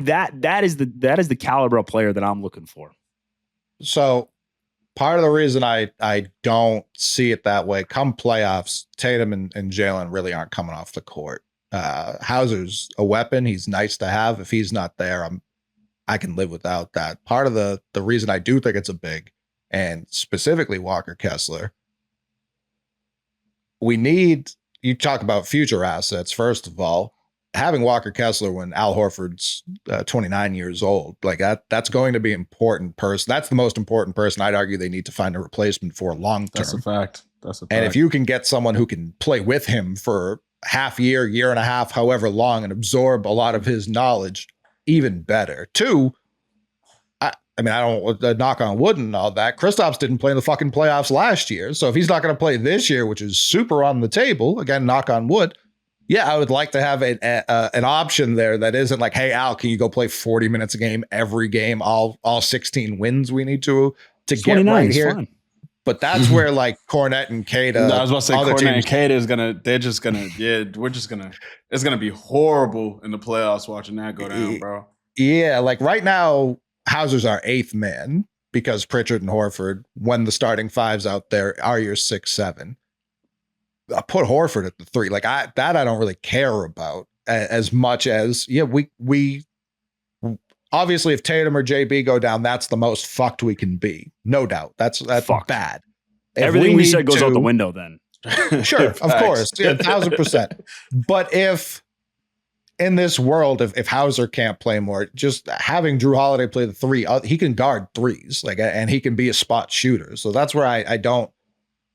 That is the caliber of player that I'm looking for. So part of the reason I don't see it that way, come playoffs, Tatum and Jalen really aren't coming off the court. Hauser's a weapon. He's nice to have. If he's not there, I can live without that. Part of the reason I do think it's a big, and specifically Walker Kessler, you talk about future assets. First of all, having Walker Kessler when Al Horford's 29 years old, like that's going to be an important person. That's the most important person I'd argue they need to find a replacement for long term. That's a fact. And if you can get someone who can play with him for half year and a half, however long, and absorb a lot of his knowledge, even better. 2, I don't knock on wood and all that. Kristaps didn't play in the fucking playoffs last year. So if he's not going to play this year, which is super on the table, again, knock on wood. Yeah, I would like to have an option there that isn't like, hey, Al, can you go play 40 minutes a game every game, all 16 wins we need to get right here. Fine. But that's where like Cornette and Queta. I was about to say Cornette and Queta is it's gonna be horrible in the playoffs watching that go down, bro. Yeah, like right now, Hauser's our 8th man because Pritchard and Horford, when the starting 5s out there, are your 6, 7. I put Horford at the 3. Like I don't really care about as much as we obviously if Tatum or JB go down, that's the most fucked we can be. No doubt. That's fucked. Bad. Everything we said goes out the window then. Sure, of course. Yeah, 1,000%. But if in this world, if Hauser can't play more, just having Drew Holiday play the 3, he can guard 3s, like, and he can be a spot shooter. So that's where I don't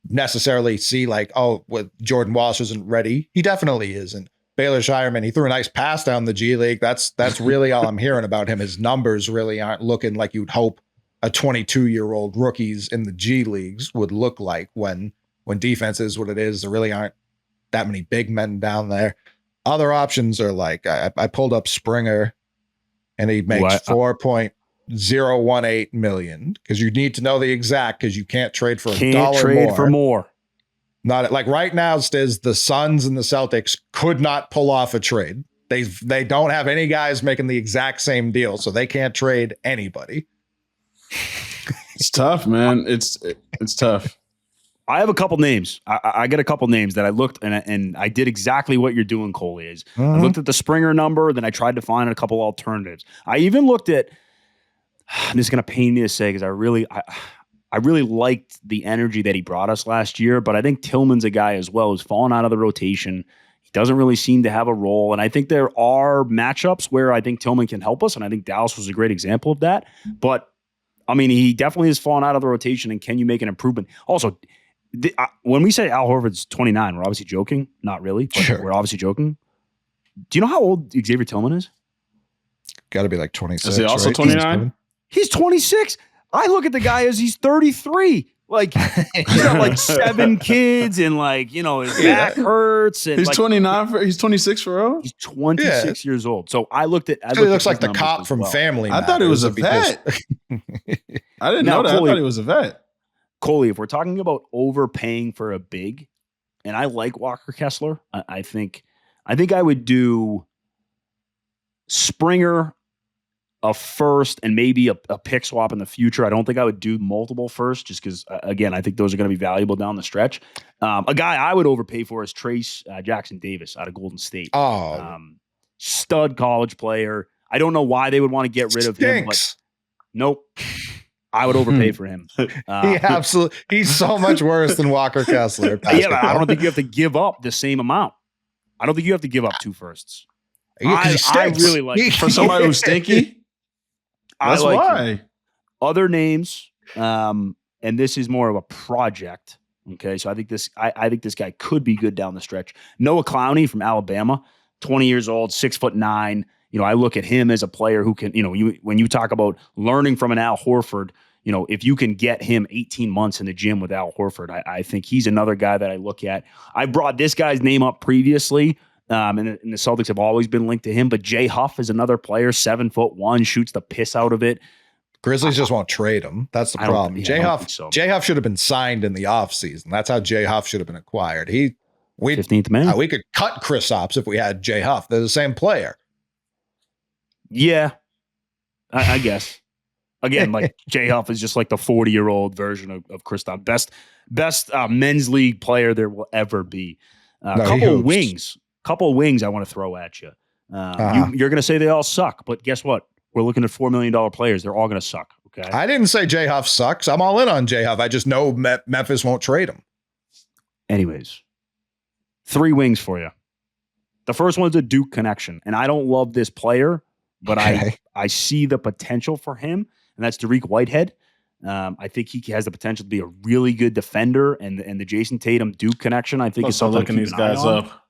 necessarily see like, with Jordan Walsh isn't ready. He definitely isn't. Baylor Shireman, he threw a nice pass down the G League. That's really all I'm hearing about him. His numbers really aren't looking like you'd hope a 22-year-old rookies in the G Leagues would look like when defense is what it is. There really aren't that many big men down there. Other options are like, I pulled up Springer and he makes $4.018 million because you need to know the exact because you can't trade for $1 more. For more. Not like right now, Stiz, the Suns and the Celtics could not pull off a trade. They don't have any guys making the exact same deal, so they can't trade anybody. It's tough, man. It's tough. I have a couple names. I got a couple names that I looked and I did exactly what you're doing, Coley. I looked at the Springer number, then I tried to find a couple alternatives. I even looked at. This is going to pain me to say because I really liked the energy that he brought us last year, but I think Tillman's a guy as well who's fallen out of the rotation. He doesn't really seem to have a role, and I think there are matchups where I think Tillman can help us, and I think Dallas was a great example of that. But I mean, he definitely has fallen out of the rotation, and can you make an improvement? Also, when we say Al Horford's 29, we're obviously joking. Not really, but Sure. we're obviously joking. Do you know how old Xavier Tillman is? Got to be like 26. Is he also 29? He's 26. I look at the guy as he's 33. Like, he's got like 7 kids and like, his back hurts. And He's like, 29. He's 26 for real? He's 26 years old. So I looked at. He looks like the cop from Family I thought he was a Matters. vet. I didn't know that. Coley, I thought he was a vet. Coley, if we're talking about overpaying for a big, and I like Walker Kessler, I think I would do Springer, a first, and maybe a pick swap in the future. I don't think I would do multiple first just because, again, I think those are going to be valuable down the stretch. A guy I would overpay for is Trace Jackson Davis out of Golden State. Stud college player. I don't know why they would want to get rid of him, but nope. I would overpay for him. He's so much worse than Walker Kessler. Yeah, but I don't think you have to give up the same amount. I don't think you have to give up 2 firsts. I really like for somebody who's stinky. That's like why. Other names, and this is more of a project. Okay, so I think this guy could be good down the stretch. Noah Clowney from Alabama, 20 years old, 6'9". I look at him as a player who can, when you talk about learning from an Al Horford, if you can get him 18 months in the gym with Al Horford, I think he's another guy that I look at. I brought this guy's name up previously. And the Celtics have always been linked to him, but Jay Huff is another player, 7'1", shoots the piss out of it. Grizzlies just won't trade him. That's the problem. Jay Huff should have been signed in the offseason. That's how Jay Huff should have been acquired. 15th man. We could cut Kristaps if we had Jay Huff. They're the same player. Yeah, I guess. Again, like Jay Huff is just like the 40-year-old version of Kristaps. Best men's league player there will ever be. Couple of wings I want to throw at you. You're going to say they all suck, but guess what? We're looking at $4 million players. They're all going to suck. Okay. I didn't say Jay Huff sucks. I'm all in on Jay Huff. I just know Memphis won't trade him. Anyways, 3 wings for you. The first one's a Duke connection, and I don't love this player, but I see the potential for him, and that's Dariq Whitehead. I think he has the potential to be a really good defender, and the Jason Tatum Duke connection, I think, is something looking these guys up.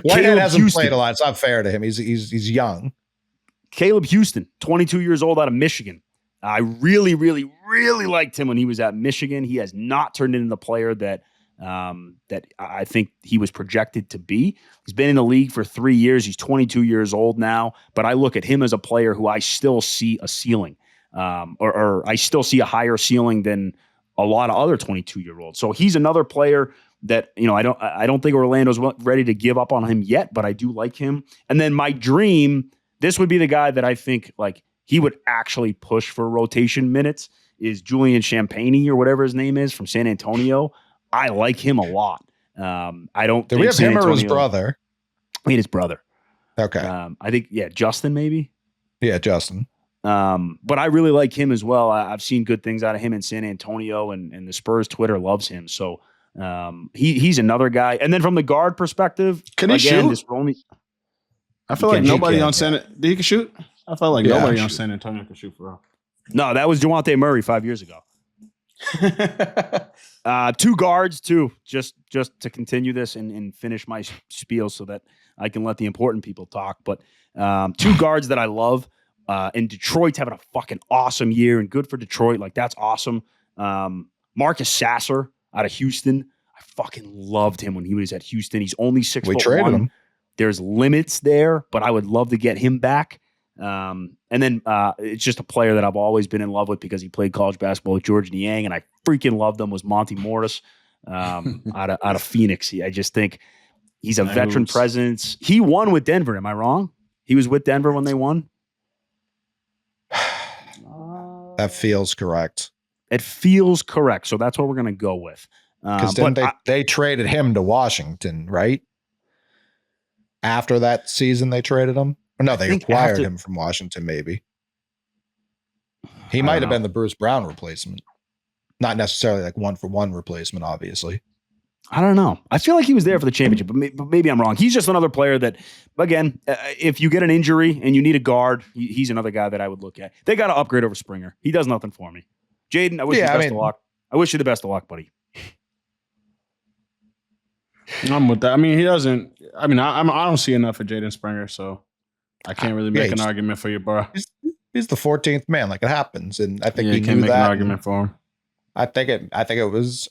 Whitehead hasn't played a lot. It's not fair to him. He's young. Caleb Houston, 22 years old, out of Michigan. I really, really, really liked him when he was at Michigan. He has not turned into the player that I think he was projected to be. He's been in the league for 3 years. He's 22 years old now, but I look at him as a player who I still see a ceiling, or I still see a higher ceiling than a lot of other 22-year-olds. So he's another player that, I don't think Orlando's ready to give up on him yet, but I do like him. And then my dream, this would be the guy that I think like he would actually push for rotation minutes, is Julian Champagnie or whatever his name is from San Antonio. I like him a lot. I don't. Do we have him or his brother? I mean, his brother. Okay. I think Justin maybe. Yeah, Justin. But I really like him as well. I've seen good things out of him in San Antonio, and the Spurs Twitter loves him. So he's another guy. And then from the guard perspective, can he shoot? I feel like nobody on San. He can shoot. I felt like nobody on San Antonio can shoot for real. No, that was Dejounte Murray 5 years ago. 2 guards too, just to continue this and finish my spiel so that I can let the important people talk. But 2 guards that I love, and Detroit's having a fucking awesome year and good for Detroit. Like, that's awesome. Marcus Sasser out of Houston. I fucking loved him when he was at Houston. He's only 6'1". We traded him. There's limits there, but I would love to get him back. And then it's just a player that I've always been in love with because he played college basketball with George Niang, and I freaking loved him, was Monty Morris. out of Phoenix. I just think he's a That veteran hoops. presence. He won with Denver. Am I wrong? He was with Denver when they won. That feels correct. It feels correct. So that's what we're going to go with. Because then they traded him to Washington, right? After that season, they traded him. Or no, they acquired him from Washington, maybe. He might have been the Bruce Brown replacement. Not necessarily like 1-for-1 replacement, obviously. I don't know. I feel like he was there for the championship, but maybe I'm wrong. He's just another player that, again, if you get an injury and you need a guard, he's another guy that I would look at. They got to upgrade over Springer. He does nothing for me. Jaden, I wish you the best of luck. I wish you the best of luck, buddy. I'm with that. I mean, he doesn't. I mean, I don't see enough of Jaden Springer, so I can't really make an argument for you, bro. He's the 14th man. Like, it happens, and I think you can't make an argument for him. I think it was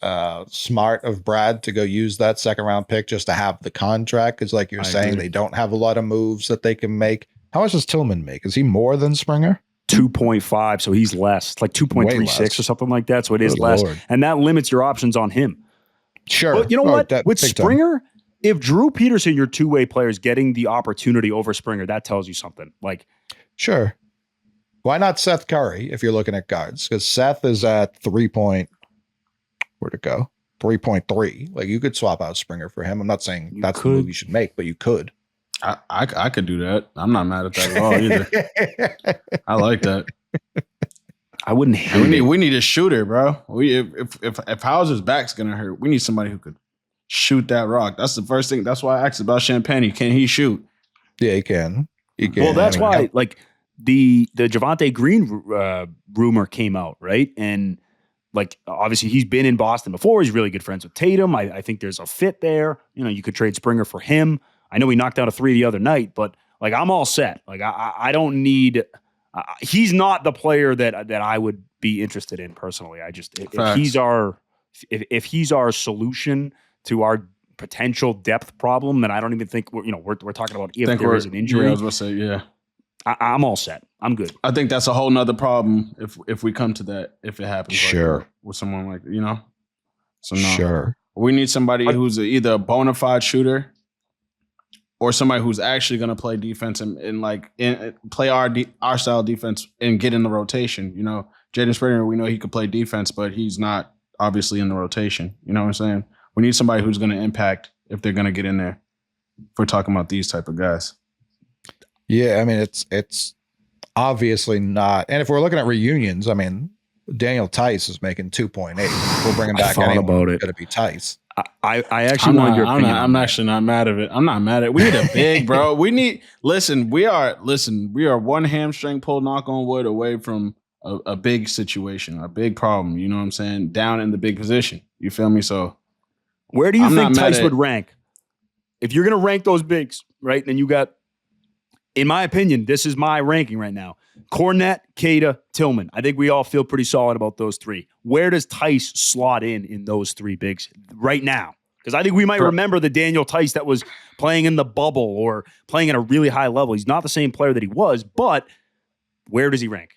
smart of Brad to go use that second round pick just to have the contract. Because, like you're saying, they don't have a lot of moves that they can make. How much does Tillman make? Is he more than Springer? 2.5, so he's less, like 2.36 or something like that. So it is less, and that limits your options on him. Sure. But you know what? With Springer, if Drew Peterson, your two-way player, is getting the opportunity over Springer, that tells you something. Like, sure. Why not Seth Curry if you're looking at guards? Because Seth is at 3. Where'd it go? 3.3. Like, you could swap out Springer for him. I'm not saying that's the move you should make, but you could. I could do that. I'm not mad at that at all either. I like that. I wouldn't hate it. We need a shooter, bro. If Hauser's back's gonna hurt, we need somebody who could shoot that rock. That's the first thing. That's why I asked about Champagne. Can he shoot? Yeah, he can. He can. Well, that's why, like, the Javonte Green rumor came out, right? And like, obviously he's been in Boston before. He's really good friends with Tatum. I think there's a fit there. You know, you could trade Springer for him. I know he knocked down a 3 the other night, but like, I'm all set. Like, I don't need. He's not the player that I would be interested in personally. I just if he's our solution to our potential depth problem, then I don't even think we're talking about if there is an injury. Yeah, I was going to say, yeah. I'm all set. I'm good. I think that's a whole nother problem if we come to that, if it happens. Sure. Like, with someone like, So no. Sure. We need somebody who's either a bona fide shooter or somebody who's actually going to play defense and play our style defense and get in the rotation. You know, Jaden Springer, we know he could play defense, but he's not obviously in the rotation. You know what I'm saying? We need somebody who's going to impact if they're going to get in there. If we're talking about these type of guys. Yeah, I mean, it's obviously not. And if we're looking at reunions, I mean, Daniel Tice is making 2.8. We're bringing back anyone. It's going to be Tice. I actually want your opinion. I'm actually not mad at it. I'm not mad at it. We need a big, bro. We are one hamstring pull, knock on wood, away from a big situation, a big problem. You know what I'm saying? Down in the big position. You feel me? So where do you think Tice would rank? If you're going to rank those bigs, right? Then you got, in my opinion, this is my ranking right now. Cornette, Cada, Tillman. I think we all feel pretty solid about those three. Where does Tice slot in those three bigs right now? Because I think we might remember the Daniel Tice that was playing in the bubble or playing at a really high level. He's not the same player that he was, but where does he rank?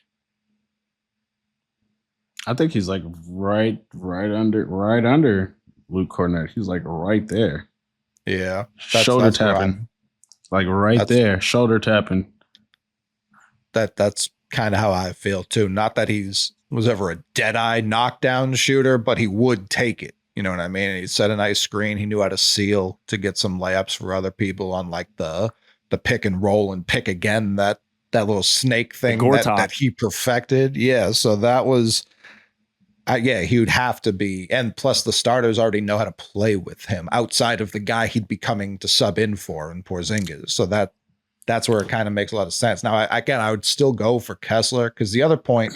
I think he's like right under Luke Cornette. He's like right there. Yeah. Shoulder tapping. Like there. Shoulder tapping. That's kind of how I feel too. Not that was ever a dead-eye knockdown shooter, but he would take it. You know what I mean? He set a nice screen. He knew how to seal to get some layups for other people on like the pick and roll and pick again, that little snake thing that he perfected. Yeah. So that was, he would have to be. And plus the starters already know how to play with him outside of the guy he'd be coming to sub in for in Porzingis. So that's where it kind of makes a lot of sense. Now, I would still go for Kessler because the other point,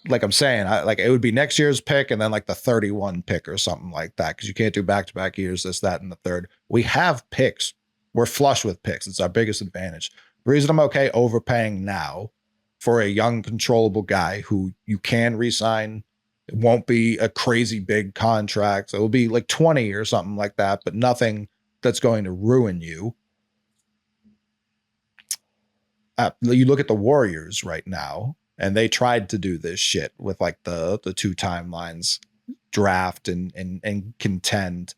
like I'm saying, it would be next year's pick and then like the 31 pick or something like that because you can't do back-to-back years, this, that, and the third. We have picks. We're flush with picks. It's our biggest advantage. The reason I'm okay overpaying now for a young, controllable guy who you can re-sign, it won't be a crazy big contract. So it'll be like 20 or something like that, but nothing that's going to ruin you. You look at the Warriors right now, and they tried to do this shit with like the two timelines. draft and contend.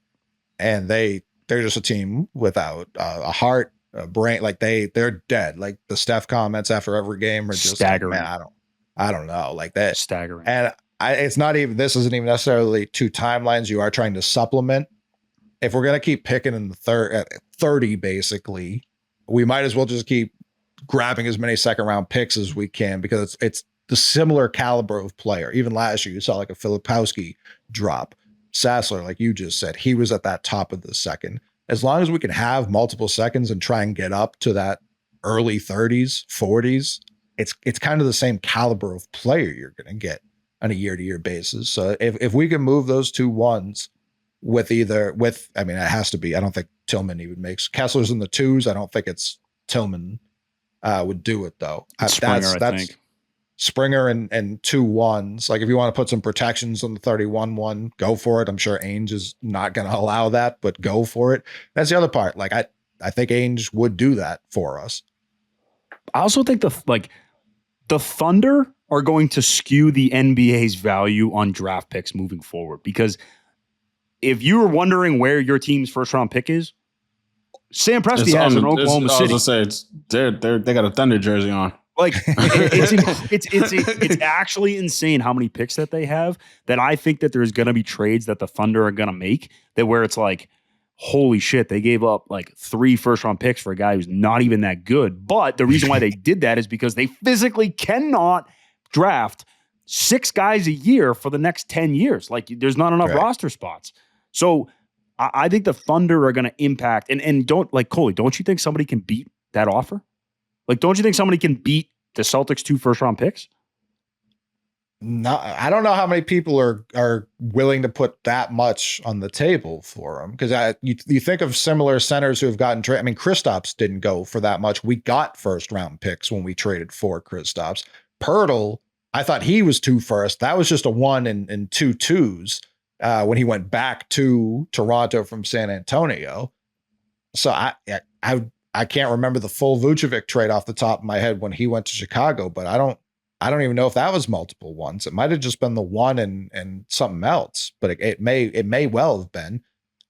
And they're just a team without a heart, a brain. Like they're dead. Like the Steph comments after every game are just staggering. like, man, I don't know, like that. Staggering. And it's not even, this isn't even necessarily two timelines. You are trying to supplement. If we're gonna keep picking in the 30, basically, we might as well just keep grabbing as many second round picks as we can, because it's the similar caliber of player. Even last year, you saw like a Filipowski drop. Sassler, like you just said, he was at that top of the second. As long as we can have multiple seconds and try and get up to that early 30s, 40s, it's kind of the same caliber of player you're going to get on a year-to-year basis. So if we can move those 2 1s with I mean, it has to be, I don't think Tillman even makes Kessler's in the 2s. I don't think it's Tillman would do it though. Springer, I think. Springer and 2 1s. Like if you want to put some protections on the 31-1, go for it. I'm sure Ainge is not going to allow that, but go for it. That's the other part. Like I think Ainge would do that for us. I also think the Thunder are going to skew the NBA's value on draft picks moving forward, because if you were wondering where your team's first round pick is, Sam Presti has an Oklahoma City. I was gonna say they got a Thunder jersey on. Like it's actually insane how many picks that they have, that I think that there's going to be trades that the Thunder are going to make that where it's like, holy shit, they gave up like 3 first round picks for a guy who's not even that good. But the reason why they did that is because they physically cannot draft 6 guys a year for the next 10 years. Like there's not enough roster spots. So I think the Thunder are going to impact, and don't, like, Coley, don't you think somebody can beat that offer? Like, don't you think somebody can beat the Celtics 2 first round picks? No, I don't know how many people are willing to put that much on the table for him, because you think of similar centers who have gotten traded. I mean, Kristaps didn't go for that much. We got first round picks when we traded for Kristaps. Pirtle, I thought he was 2 first. That was just a 1 and 2 2s when he went back to Toronto from San Antonio. So I can't remember the full Vucevic trade off the top of my head when he went to Chicago, but I don't even know if that was multiple ones. It might have just been the 1 and something else, but it may well have been.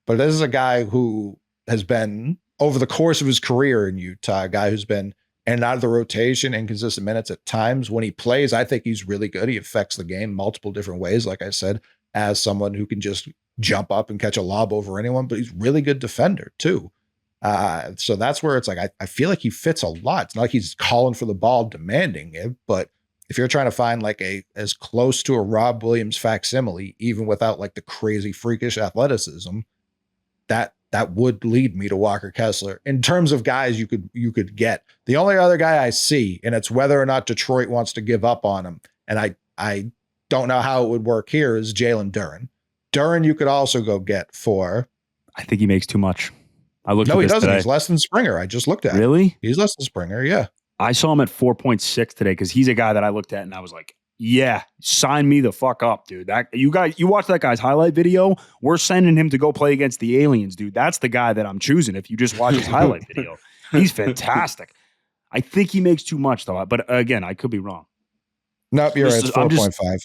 But this is a guy who has been, over the course of his career in Utah, a guy who's been in and out of the rotation, inconsistent minutes at times. When he plays, I think he's really good. He affects the game multiple different ways, like I said, as someone who can just jump up and catch a lob over anyone, but he's a really good defender too. So that's where it's like, I feel like he fits a lot. It's not like he's calling for the ball, demanding it, but if you're trying to find like as close to a Rob Williams facsimile, even without like the crazy freakish athleticism, that would lead me to Walker Kessler in terms of guys you could get. The only other guy I see, and it's whether or not Detroit wants to give up on him, and I don't know how it would work here, is Jalen Duren. Duren you could also go get for. I think he makes too much. I looked. No, at he this doesn't. today. He's less than Springer. I just looked at. Really? He's less than Springer. Yeah. I saw him at 4.6 today because he's a guy that I looked at and I was like, yeah, sign me the fuck up, dude. That you watch that guy's highlight video. We're sending him to go play against the aliens, dude. That's the guy that I'm choosing. If you just watch his highlight video, he's fantastic. I think he makes too much though. But again, I could be wrong. Nope, you're right. It's 4.5.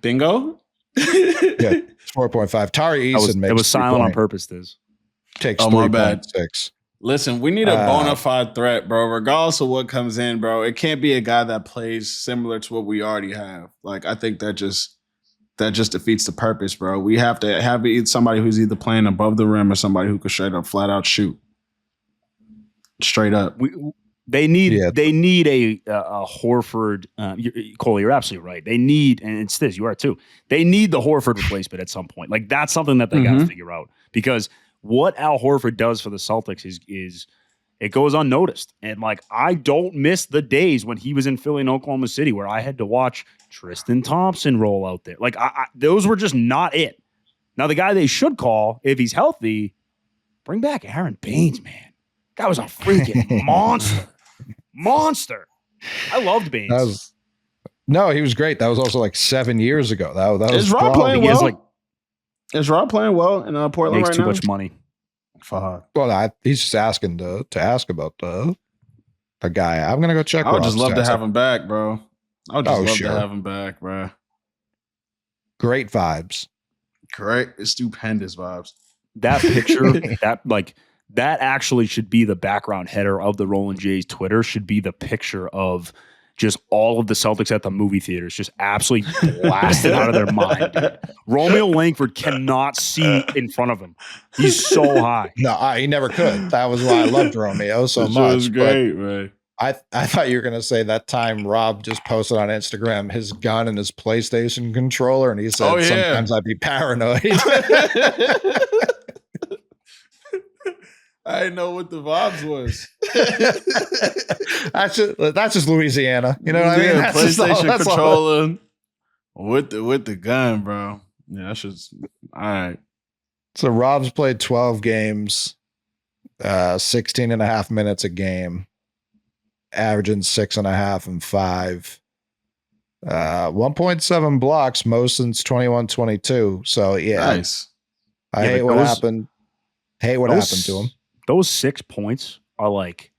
Bingo. Yeah, 4.5. Tari Eason makes. It was silent on purpose. This takes 3.6. Listen, we need a bona fide threat, bro. Regardless of what comes in, bro, it can't be a guy that plays similar to what we already have. Like, I think that just defeats the purpose, bro. We have to have somebody who's either playing above the rim or somebody who could straight up, flat out shoot. Straight up. They need a Horford. Cole, you're absolutely right. They need, and it's this, you are too. They need the Horford replacement at some point. Like, that's something that they got to figure out, because what Al Horford does for the Celtics is it goes unnoticed. And like, I don't miss the days when he was in Philly and Oklahoma City where I had to watch Tristan Thompson roll out there. Like, those were just not it. Now, the guy they should call, if he's healthy, bring back Aaron Baines, man. That was a freaking monster. I loved Baines. He was great. That was also like 7 years ago. That was Is Rob playing well? Is Rob playing well in Portland makes right now? Makes too much money. Fuck. Well, he's just asking to ask about the guy. I'm gonna go check. I would just love to have him back, bro. I would just love sure. to have him back, bro. Great vibes. Great, stupendous vibes. That picture, that actually should be the background header of the Rollin Jays Twitter. Should be the picture of just all of the Celtics at the movie theaters, just absolutely blasted out of their mind, dude. Romeo Langford cannot see in front of him. He's so high. No, he never could. That was why I loved Romeo so That much. was great, man. I thought you were gonna say that time Rob just posted on Instagram his gun and his PlayStation controller, and he said sometimes I'd be paranoid. I didn't know what the vibes was. that's just Louisiana. You know what I mean? That's PlayStation controller with the gun, bro. Yeah, that's just all right. So Rob's played 12 games, 16 and a half minutes a game, averaging 6.5 and 5. 1.7 blocks, most since 21-22. So yeah, nice. I hate what happened. Hate what happened to him. Those 6 points are like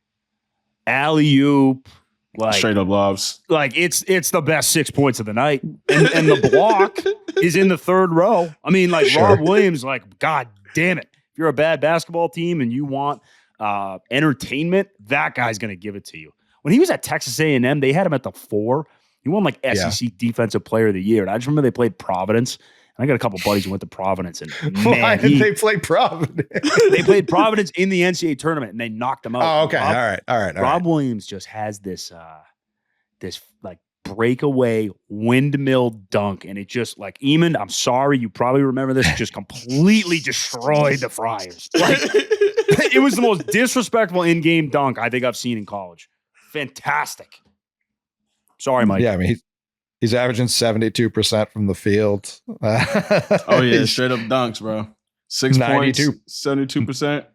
alley-oop, like straight up lobs. Like it's the best 6 points of the night. And the block is in the third row. I mean, like Rob Williams, like, God damn it. If you're a bad basketball team and you want entertainment, that guy's gonna give it to you. When he was at Texas A&M, they had him at the 4. He won like SEC Defensive Player of the Year. And I just remember they played Providence. I got a couple buddies who went to Providence, and man, why did they play Providence? They played Providence in the NCAA tournament, and they knocked them out. Oh, okay, all right. Rob Williams just has this like breakaway windmill dunk, and it just like Eamon. I'm sorry, you probably remember this. Just completely destroyed the Friars. Like it was the most disrespectful in-game dunk I think I've seen in college. Fantastic. Sorry, Mike. Yeah, I mean. He's averaging 72% from the field. Oh, yeah. Straight up dunks, bro. 6 points, 72%.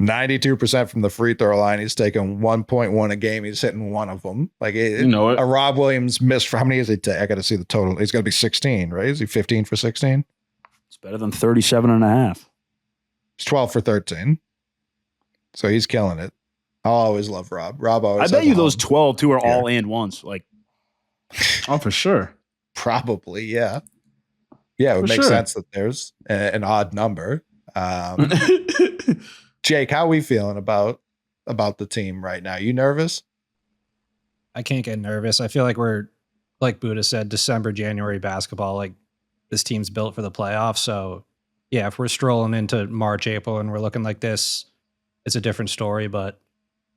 92% from the free throw line. He's taking 1.1 a game. He's hitting one of them. Like, you know it. A Rob Williams missed for how many is he take? I got to see the total. He's got to be 16, right? Is he 15 for 16? It's better than 37.5. He's 12 for 13. So he's killing it. I'll always love Rob. Rob always. I bet you those 12 too are all and ones. Like, oh, for sure. Probably, yeah. Yeah, it would make sense that there's an odd number. Jake, how are we feeling about the team right now? You nervous? I can't get nervous. I feel like we're, like Buddha said, December, January basketball. Like this team's built for the playoffs. So yeah, if we're strolling into March, April, and we're looking like this, it's a different story. But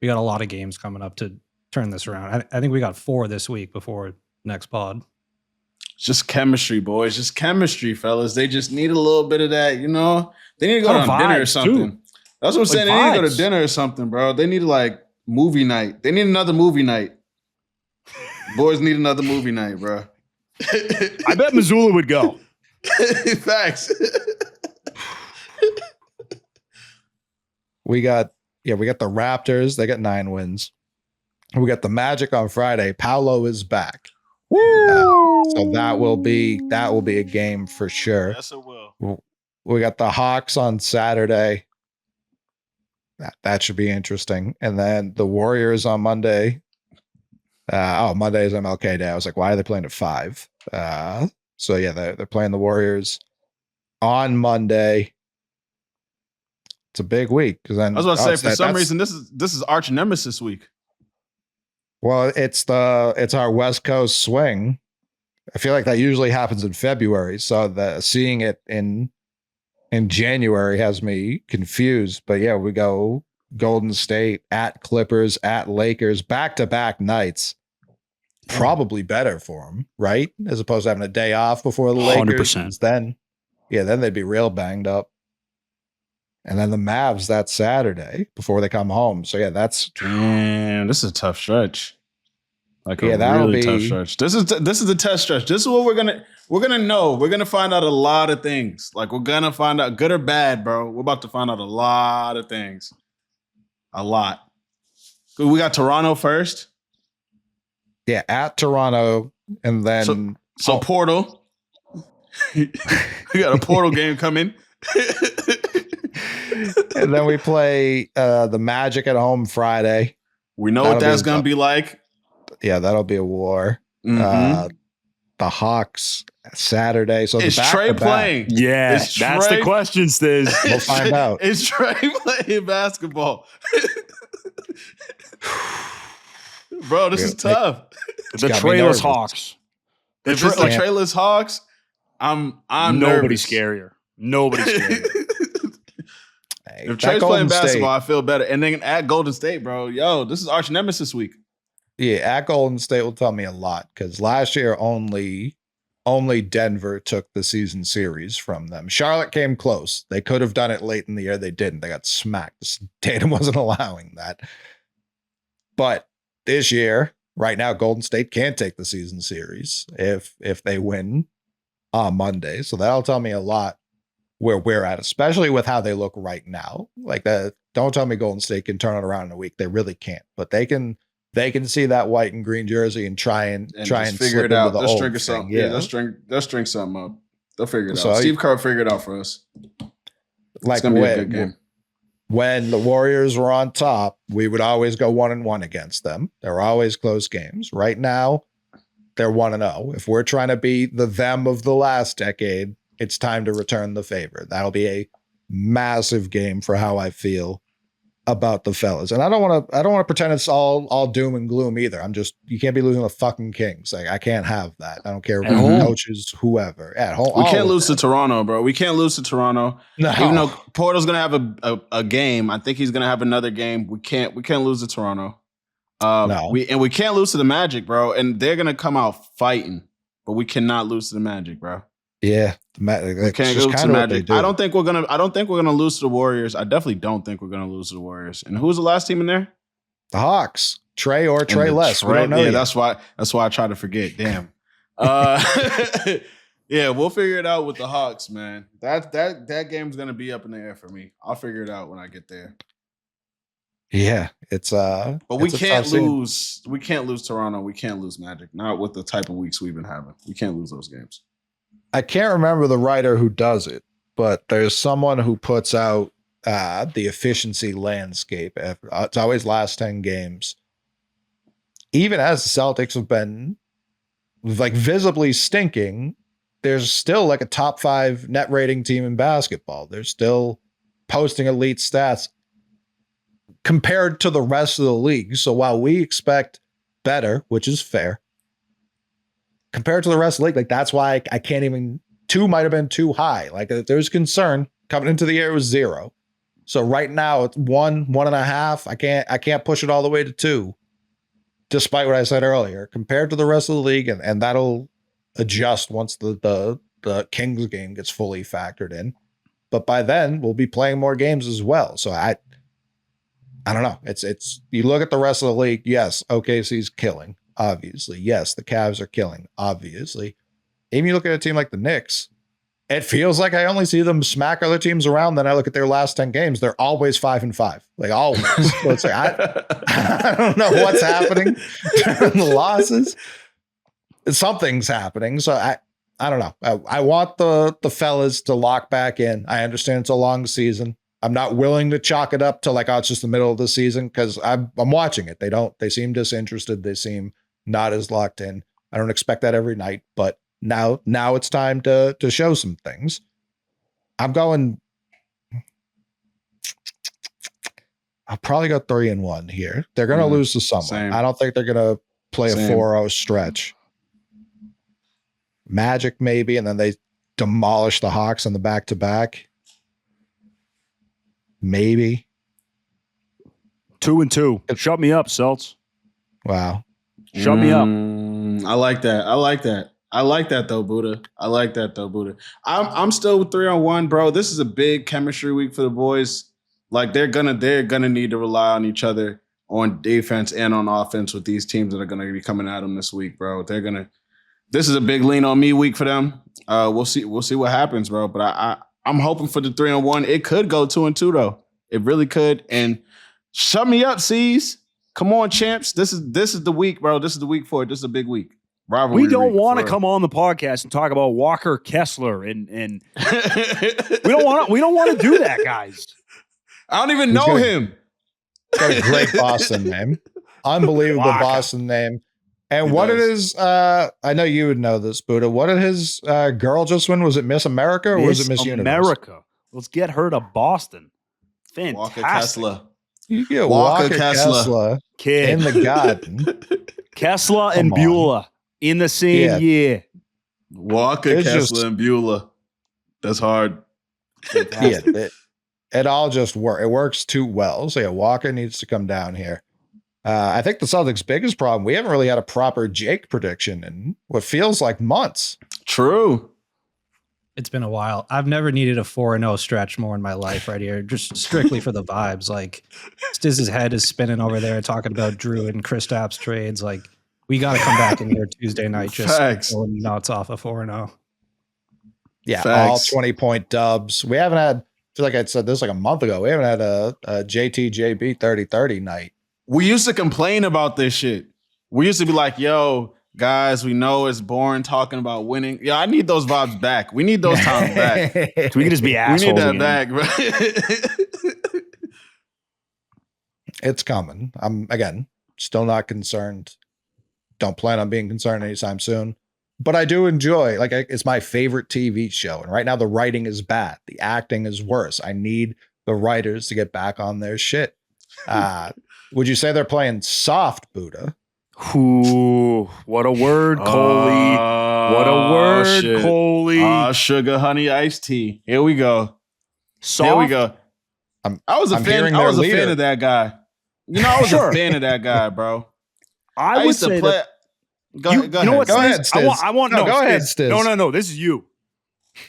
we got a lot of games coming up to turn this around. I think we got 4 this week before next pod. It's just chemistry, boys. Just chemistry, fellas. They just need a little bit of that, you know? They need to go to dinner or something. Too. That's what I'm saying. They need to go to dinner or something, bro. They need like movie night. They need another movie night. Boys need another movie night, bro. I bet Missoula would go. Facts. We got the Raptors. They got 9 wins. We got the Magic on Friday. Paolo is back. So that will be a game for sure. Yes, it will. We got the Hawks on Saturday. That should be interesting. And then the Warriors on Monday. Monday is MLK Day. I was like, why are they playing at 5? So yeah, they're playing the Warriors on Monday. It's a big week because then I was about to say for some reason this is arch nemesis week. Well, it's our West Coast swing. I feel like that usually happens in February, so seeing it in January has me confused. But yeah, we go Golden State at Clippers at Lakers back-to-back nights. Probably better for them, right? As opposed to having a day off before the Lakers. 100%. Then they'd be real banged up. And then the Mavs that Saturday before they come home. So yeah, damn. This is a tough stretch. Like a really tough stretch. This is the test stretch. This is what we're gonna know. We're gonna find out a lot of things. Like we're gonna find out good or bad, bro. We're about to find out a lot of things. A lot. We got Toronto first. Yeah, at Toronto, and then so Portal. We got a Portal game coming. And then we play the Magic at home Friday. We know what that's going to be like. Yeah, that'll be a war. Mm-hmm. The Hawks Saturday. So Is the Trey back-to-back, playing? Yeah, Is that's the Trey- question, Stiz. We'll find out. Is Trey playing basketball? Bro, this is tough. The got me Trayless nervous. Hawks. If it's the Can't- Trayless Hawks, I'm Nobody's nervous. scarier. Nobody's scarier. Hey, If that Trey's Golden playing basketball, State, I feel better. And then at Golden State, bro, yo, this is arch nemesis week. yeah, at Golden State will tell me a lot because last year only Denver took the season series from them. Charlotte came close. They could have done it late in the year. They didn't. They got smacked. Tatum wasn't allowing that. But this year, right now, Golden State can't take the season series if they win on Monday. So that'll tell me a lot where we're at, especially with how they look right now. Like that, don't tell me Golden State can turn it around in a week. They really can't. But they can see that white and green jersey and try and just figure slip it out. into the They'll old string thing. something. Yeah, they'll string something up. They'll figure it So out. Steve Kerr figured it out for us. like It's gonna be a good game. when the Warriors were on top, we would always go 1-1 against them. There were always close games. Right now, they're 1-0. If we're trying to be the them of the last decade, it's time to return the favor. That'll be a massive game for how I feel about the fellas. And I don't want to pretend it's all doom and gloom either. You can't be losing the fucking Kings. Like I can't have that. I don't care At who home? coaches, whoever. At home. We can't lose to Toronto, bro. We can't lose to Toronto. No. Even though Porter's gonna have a game, I think he's gonna have another game. We can't lose to Toronto. No. We can't lose to the Magic, bro. And they're gonna come out fighting, but we cannot lose to the Magic, bro. Yeah. We can't lose to the Magic. I don't think we're gonna lose to the Warriors. I definitely don't think we're gonna lose to the Warriors. And who's the last team in there? The Hawks. Trey or Trey And the less. We don't know yet. that's why I try to forget. Damn. Yeah, we'll figure it out with the Hawks, man. That game's gonna be up in the air for me. I'll figure it out when I get there. Yeah, it's But we it's a can't tough scene. lose. We can't lose Toronto. We can't lose Magic. Not with the type of weeks we've been having. We can't lose those games. I can't remember the writer who does it, but there's someone who puts out the efficiency landscape. It's always last 10 games. Even as the Celtics have been like visibly stinking, there's still like a top 5 net rating team in basketball. They're still posting elite stats compared to the rest of the league. So while we expect better, which is fair, compared to the rest of the league, like that's why I can't even, 2 might have been too high. Like if there's concern coming into the year, it was 0. So right now it's 1.5. I can't push it all the way to 2, despite what I said earlier, compared to the rest of the league. And that'll adjust once the Kings game gets fully factored in. But by then we'll be playing more games as well. So I don't know. It's you look at the rest of the league. Yes, OKC's killing. Obviously, yes, the Cavs are killing. Obviously, even you look at a team like the Knicks, it feels like I only see them smack other teams around. Then I look at their last 10 games; they're always 5-5, like always. So it's like I don't know what's happening during the losses. Something's happening. So I don't know. I want the fellas to lock back in. I understand it's a long season. I'm not willing to chalk it up to like, oh, it's just the middle of the season because I'm watching it. They seem disinterested. They seem not as locked in. I don't expect that every night, but now it's time to show some things. I'll probably go 3-1 here. They're going to lose to someone. Same. I don't think they're going to play a 4-0 stretch. Magic maybe, and then they demolish the Hawks on the back-to-back. Maybe 2-2. Shut me up, Celts. Wow. Shut me up. I like that. I like that though, Buddha. I'm still 3-1, bro. This is a big chemistry week for the boys. Like they're gonna need to rely on each other on defense and on offense with these teams that are gonna be coming at them this week, bro. This is a big lean on me week for them. We'll see what happens, bro. But I'm hoping for the 3-1. It could go 2-2 though. It really could. And shut me up, C's. Come on, champs. This is the week, bro. This is the week for it. This is a big week. Rivalry We don't week, want to for come on the podcast and talk about Walker Kessler and we don't want to do that, guys. I don't even know him. Got a great Boston name. Unbelievable Waka. Boston name. And He what did does. his I know you would know this, Buddha. What did his girl just win? Was it Miss America or was it Miss Universe? America. Let's get her to Boston. Walker Fantastic. Kessler. You get Walker Walker Kessler. Kessler Kid. in the garden. Kessler and Come on. Beulah in the same Yeah. year. Walker It's Kessler just- and Beulah. That's hard. Yeah, it all just works. It works too well. So yeah, Walker needs to come down here. I think the Celtics' biggest problem, we haven't really had a proper Jake prediction in what feels like months. True. It's been a while. I've never needed a 4-0 stretch more in my life right here, just strictly for the vibes. Like, Stiz's head is spinning over there talking about Drew and Kristaps trades. Like, we got to come back in here Tuesday night just Facts. pulling nuts off a 4-0. Yeah, Facts. all 20-point dubs. We haven't had, I feel like I said this like a month ago, we haven't had a JTJB 30-30 night. We used to complain about this shit. We used to be like, yo, guys, we know it's boring talking about winning. Yeah, I need those vibes back. We need those times back. So we can just be We assholes need that again. back, bro. It's coming. I'm, again, still not concerned. Don't plan on being concerned anytime soon. But I do enjoy, like, it's my favorite TV show. And right now the writing is bad. The acting is worse. I need the writers to get back on their shit. Would you say they're playing soft, Buddha? Ooh, what a word, Coley. What a word, shit. Coley. Sugar, honey, iced tea. Here we go. Soft? Here we go. I was a I'm fan. hearing I their was a fan leader. of that guy. You know, I was Sure. a fan of that guy, bro. I would used to say play. that. Go You ahead. know what? Go Stiz? ahead, Stiz. I want. No, No, go ahead, Stiz. Stiz. No. This is you.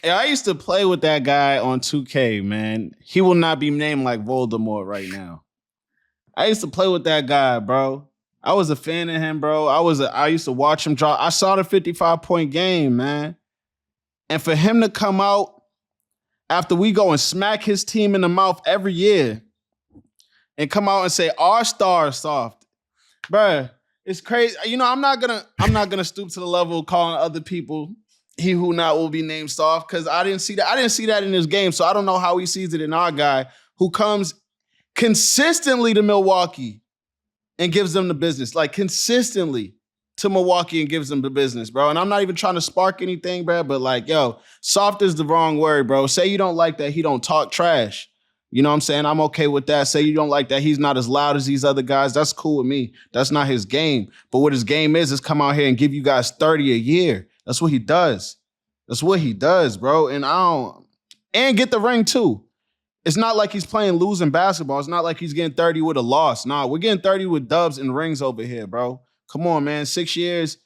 Yeah, I used to play with that guy on 2K, man. He will not be named like Voldemort right now. I used to play with that guy, bro. I was a fan of him, bro. I used to watch him draw. I saw the 55-point game, man. And for him to come out after we go and smack his team in the mouth every year and come out and say our star is soft, bro, it's crazy. You know, I'm not gonna stoop to the level of calling other people he who not will be named soft because I didn't see that. I didn't see that in his game, so I don't know how he sees it in our guy who comes consistently to Milwaukee and gives them the business, like consistently to Milwaukee and gives them the business, bro. And I'm not even trying to spark anything, bro, but like, yo, soft is the wrong word, bro. Say you don't like that he don't talk trash. You know what I'm saying? I'm okay with that. Say you don't like that he's not as loud as these other guys. That's cool with me. That's not his game. But what his game is come out here and give you guys 30 a year. That's what he does. That's what he does, bro. And get the ring too. It's not like he's playing losing basketball. It's not like he's getting 30 with a loss. Nah, we're getting 30 with dubs and rings over here, bro. Come on, man. 6 years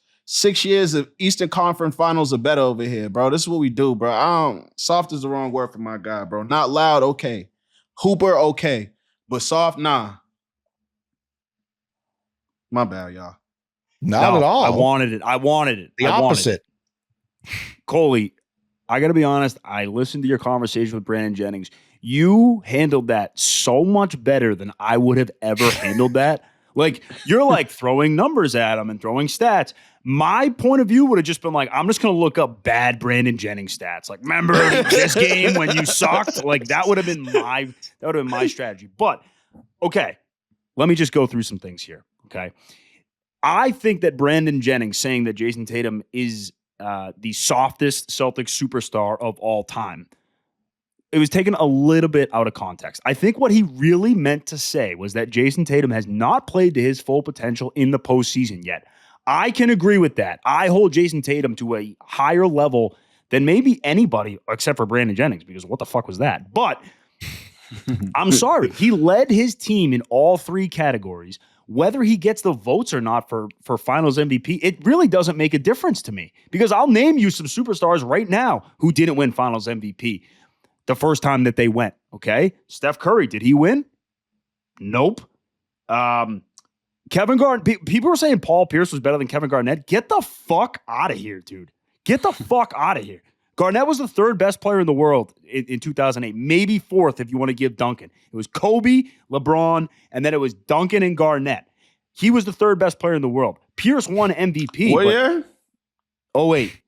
of Eastern Conference Finals are better over here, bro. This is what we do, bro. Soft is the wrong word for my guy, bro. Not loud, okay. Hooper, okay. But soft, nah. My bad, y'all. Not No, at all. I wanted it. the I wanted opposite. it. Coley, I got to be honest. I listened to your conversation with Brandon Jennings. You handled that so much better than I would have ever handled that. Like, you're like throwing numbers at him and throwing stats. My point of view would have just been like, I'm just going to look up bad Brandon Jennings stats. Like, remember this game when you sucked? Like, that would have been my strategy. But, okay, let me just go through some things here, okay? I think that Brandon Jennings saying that Jason Tatum is the softest Celtics superstar of all time, it was taken a little bit out of context. I think what he really meant to say was that Jason Tatum has not played to his full potential in the postseason yet. I can agree with that. I hold Jason Tatum to a higher level than maybe anybody except for Brandon Jennings, because what the fuck was that? But I'm sorry. He led his team in all three categories. Whether he gets the votes or not for Finals MVP, it really doesn't make a difference to me, because I'll name you some superstars right now who didn't win Finals MVP the first time that they went, okay? Steph Curry, did he win? Nope. Kevin Garnett, people were saying Paul Pierce was better than Kevin Garnett. Get the fuck out of here, dude. Get the fuck out of here. Garnett was the third best player in the world in 2008, maybe fourth if you want to give Duncan. It was Kobe, LeBron, and then it was Duncan and Garnett. He was the third best player in the world. Pierce won MVP. What year? Oh, wait.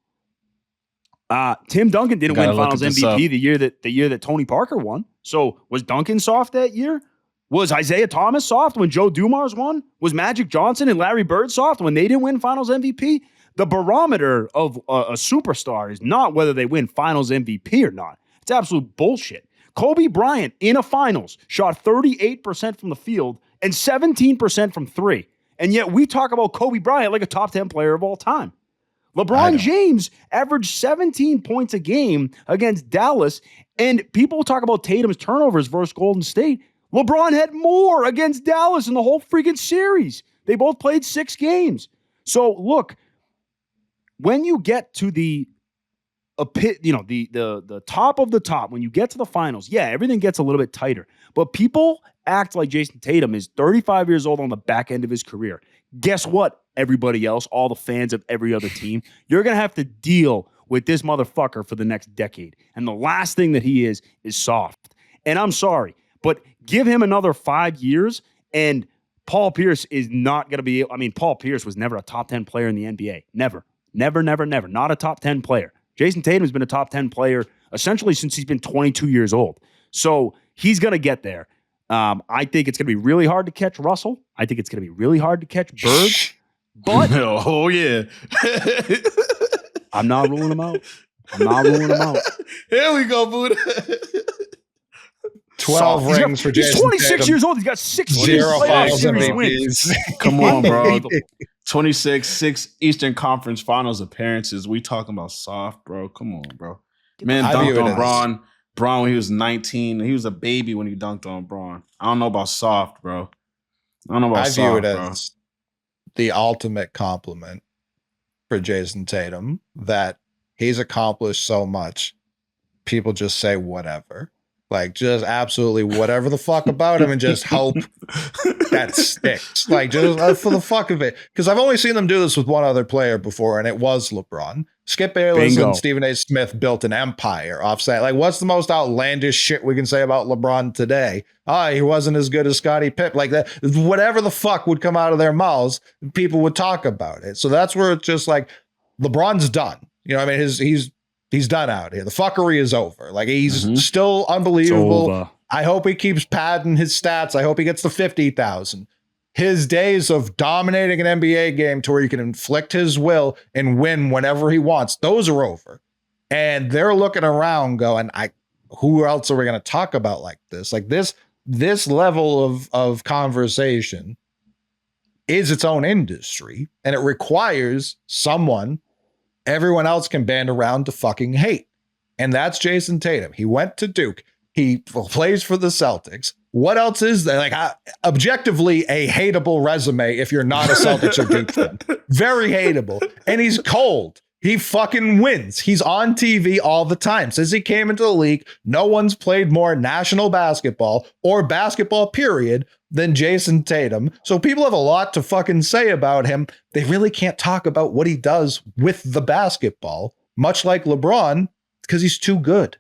Tim Duncan didn't win Finals MVP the year that Tony Parker won. So was Duncan soft that year? Was Isaiah Thomas soft when Joe Dumars won? Was Magic Johnson and Larry Bird soft when they didn't win Finals MVP? The barometer of a superstar is not whether they win Finals MVP or not. It's absolute bullshit. Kobe Bryant in a Finals shot 38% from the field and 17% from three. And yet we talk about Kobe Bryant like a top 10 player of all time. LeBron James averaged 17 points a game against Dallas, and people talk about Tatum's turnovers versus Golden State. LeBron had more against Dallas in the whole freaking series. They both played 6 games. So look, when you get to the top of the top, when you get to the finals, yeah, everything gets a little bit tighter. But people act like Jason Tatum is 35 years old on the back end of his career. Guess what, everybody else, all the fans of every other team, you're going to have to deal with this motherfucker for the next decade. And the last thing that he is soft. And I'm sorry, but give him another 5 years and Paul Pierce is not going to be, Paul Pierce was never a top 10 player in the NBA. Never. Not a top 10 player. Jason Tatum has been a top 10 player essentially since he's been 22 years old. So he's going to get there. I think it's going to be really hard to catch Russell. I think it's going to be really hard to catch Bird. But oh yeah, I'm not ruling him out. Here we go, Buddha. 12 rings for Jason He's 26 Tatum. years old. He's got 16 0 Finals series wins. MVPs. Come on, bro. 26, 6 Eastern Conference Finals appearances. We talking about soft, bro. Come on, bro. Man I view dunked it on as- Braun. Braun when he was 19. He was a baby when he dunked on Braun. I don't know about soft, bro. I don't know about I soft, view it bro. as the ultimate compliment for Jason Tatum that he's accomplished so much. People just say whatever. Like, just absolutely whatever the fuck about him and just hope that sticks. Like, just for the fuck of it. Because I've only seen them do this with one other player before, and it was LeBron. Skip Bayless Bingo. and Stephen A. Smith built an empire offsite. Like, what's the most outlandish shit we can say about LeBron today? He wasn't as good as Scottie Pippen. Like that, whatever the fuck would come out of their mouths, people would talk about it. So that's where it's just like, LeBron's done. You know what I mean? He's done out here. The fuckery is over. Like, he's still unbelievable. I hope he keeps padding his stats. I hope he gets to 50,000. His days of dominating an NBA game to where you can inflict his will and win whenever he wants, those are over. And they're looking around going, who else are we going to talk about like this? Like this level of conversation is its own industry, and it requires someone everyone else can band around to fucking hate. And that's Jason Tatum. He went to Duke. He plays for the Celtics. What else is there? Like, objectively, a hateable resume if you're not a Celtics or Duke fan. Very hateable. And he's cold. He fucking wins. He's on TV all the time. Since he came into the league, no one's played more national basketball or basketball period than Jason Tatum. So people have a lot to fucking say about him. They really can't talk about what he does with the basketball, much like LeBron, because he's too good.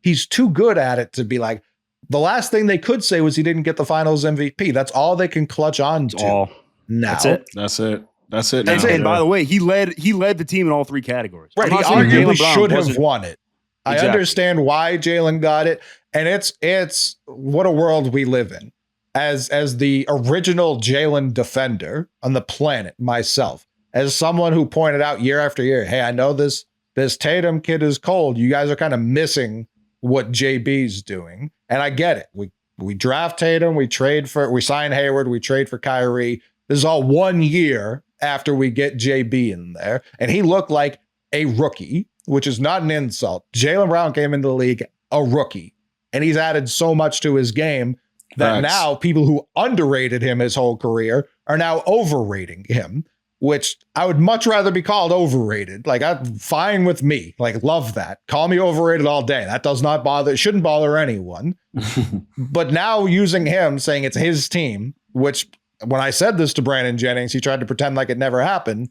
He's too good at it to be like, the last thing they could say was he didn't get the finals MVP. That's all they can clutch on to. Now. That's it. And by the way, he led the team in all 3 categories. Right. He arguably should have won it. Exactly. I understand why Jalen got it. And it's what a world we live in. As the original Jalen defender on the planet, myself, as someone who pointed out year after year, hey, I know this Tatum kid is cold. You guys are kind of missing what JB's doing. And I get it. We draft Tatum, we sign Hayward, we trade for Kyrie. This is all 1 year after we get JB in there. And he looked like a rookie, which is not an insult. Jaylen Brown came into the league a rookie, and he's added so much to his game that now people who underrated him his whole career are now overrating him, which I would much rather be called overrated. Like, I'm fine with me. Like, love that. Call me overrated all day. That does not bother. It shouldn't bother anyone. But now using him, saying it's his team, which when I said this to Brandon Jennings, he tried to pretend like it never happened.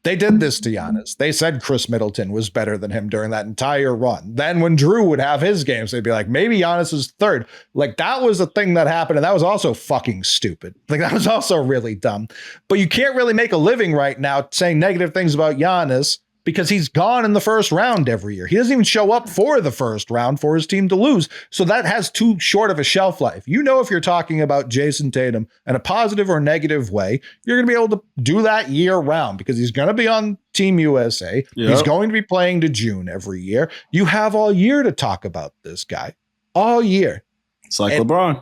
They did this to Giannis. They said Chris Middleton was better than him during that entire run. Then when Drew would have his games, they'd be like, maybe Giannis is third. Like, that was the thing that happened. And that was also fucking stupid. Like, that was also really dumb. But you can't really make a living right now saying negative things about Giannis because he's gone in the first round every year. He doesn't even show up for the first round for his team to lose. So that has too short of a shelf life. You know, if you're talking about Jason Tatum in a positive or negative way, you're going to be able to do that year round because he's going to be on Team USA. Yep. He's going to be playing to June every year. You have all year to talk about this guy. All year. It's like LeBron.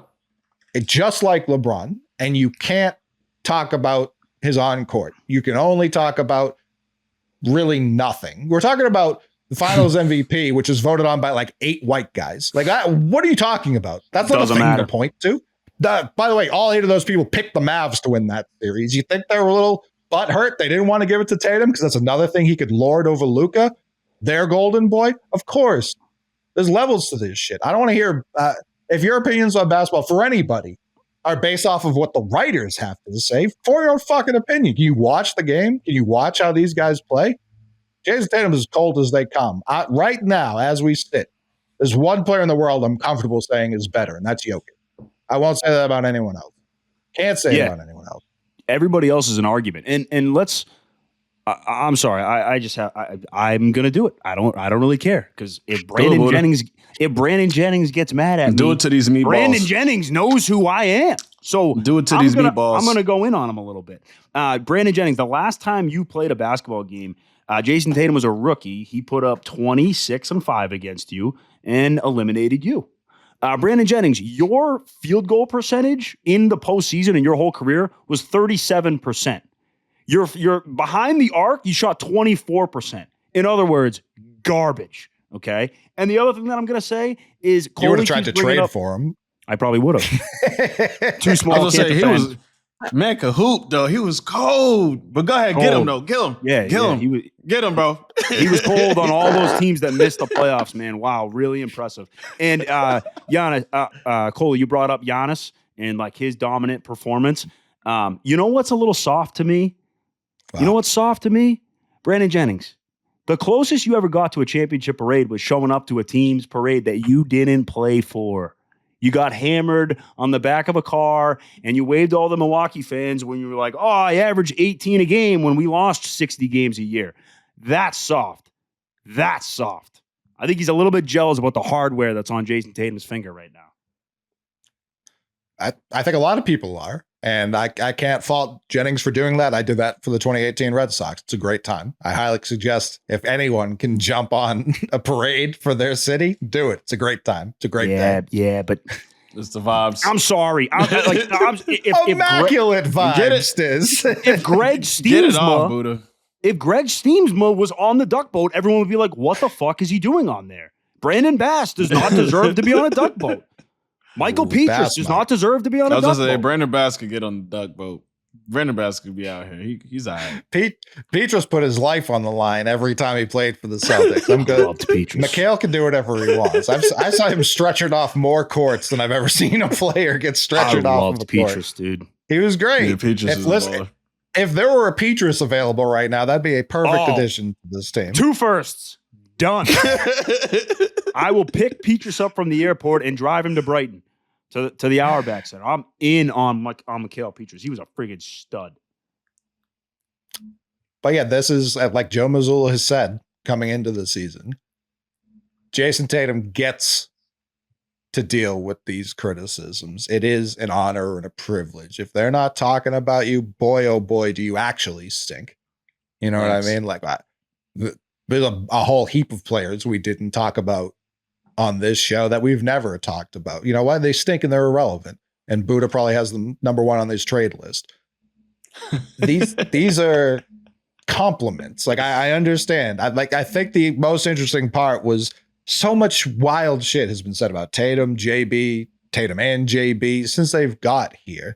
Just like LeBron. And you can't talk about his on-court. You can only talk about really nothing. We're talking about the finals MVP, which is voted on by like 8 white guys. Like, what are you talking about? That's not Doesn't a thing matter. to point to. By the way, all 8 of those people picked the Mavs to win that series. You think they were a little butthurt? They didn't want to give it to Tatum because that's another thing he could lord over Luka, their golden boy? Of course. There's levels to this shit. I don't want to hear if your opinions on basketball for anybody are based off of what the writers have to say, for your own fucking opinion. Can you watch the game? Can you watch how these guys play? Jason Tatum is as cold as they come. Right now, as we sit, there's one player in the world I'm comfortable saying is better, and that's Jokic. I won't say that about anyone else. Can't say it about anyone else. Everybody else is an argument. And let's I'm sorry. I'm gonna do it. I don't really care because if Brandon Jennings gets mad at me, do it to these meatballs. Brandon Jennings knows who I am. So do it to these meatballs. I'm gonna go in on him a little bit. Brandon Jennings, the last time you played a basketball game, Jason Tatum was a rookie. He put up 26 and 5 against you and eliminated you. Brandon Jennings, your field goal percentage in the postseason in your whole career was 37%. You're behind the arc, you shot 24%. In other words, garbage. Okay. And the other thing that I'm going to say is you would have tried to trade for him. I probably would have. Too small. I was gonna say, he was man could hoop though. He was cold. But go ahead, get him though. Get him. Yeah, get him. Get him, bro. He was cold on all those teams that missed the playoffs, man. Wow, really impressive. And Giannis, Cole, you brought up Giannis and like his dominant performance. You know what's a little soft to me? Wow. You know what's soft to me? Brandon Jennings. The closest you ever got to a championship parade was showing up to a team's parade that you didn't play for. You got hammered on the back of a car and you waved all the Milwaukee fans when you were like, oh, I averaged 18 a game when we lost 60 games a year. That's soft. That's soft. I think he's a little bit jealous about the hardware that's on Jason Tatum's finger right now. I think a lot of people are. And I can't fault Jennings for doing that. I did that for the 2018 Red Sox. It's a great time. I highly suggest if anyone can jump on a parade for their city, do it. It's a great time. It's a great day. Yeah, but it's the vibes. I'm sorry. Immaculate vibes, Stiz. If Greg Steamsma was on the duck boat, everyone would be like, what the fuck is he doing on there? Brandon Bass does not deserve to be on a duck boat. Michael Petrus does not deserve to be on a duck boat. Brandon Bass could get on the duck boat. Brandon Bass could be out here. He's all right. Petrus put his life on the line every time he played for the Celtics. I'm good. Mikhail can do whatever he wants. I saw him stretchered off more courts than I've ever seen a player get stretchered off of a Petrus, court. Dude. He was great. Yeah, Petrus is a baller. If there were a Petrus available right now, that'd be a perfect addition to this team. 2 firsts. Done. I will pick Petrus up from the airport and drive him to Brighton. To the Auerbach Center. I'm in on Mikhail Petrus. He was a friggin' stud. But yeah, this is, like Joe Mazzulla has said coming into the season, Jason Tatum gets to deal with these criticisms. It is an honor and a privilege. If they're not talking about you, boy, oh boy, do you actually stink. You know what I mean? Like, there's a whole heap of players we didn't talk about on this show that we've never talked about. You know why? They stink and they're irrelevant. And Buddha probably has them number 1 on this trade list. These are compliments. Like I understand. I think the most interesting part was so much wild shit has been said about Tatum and JB since they've got here.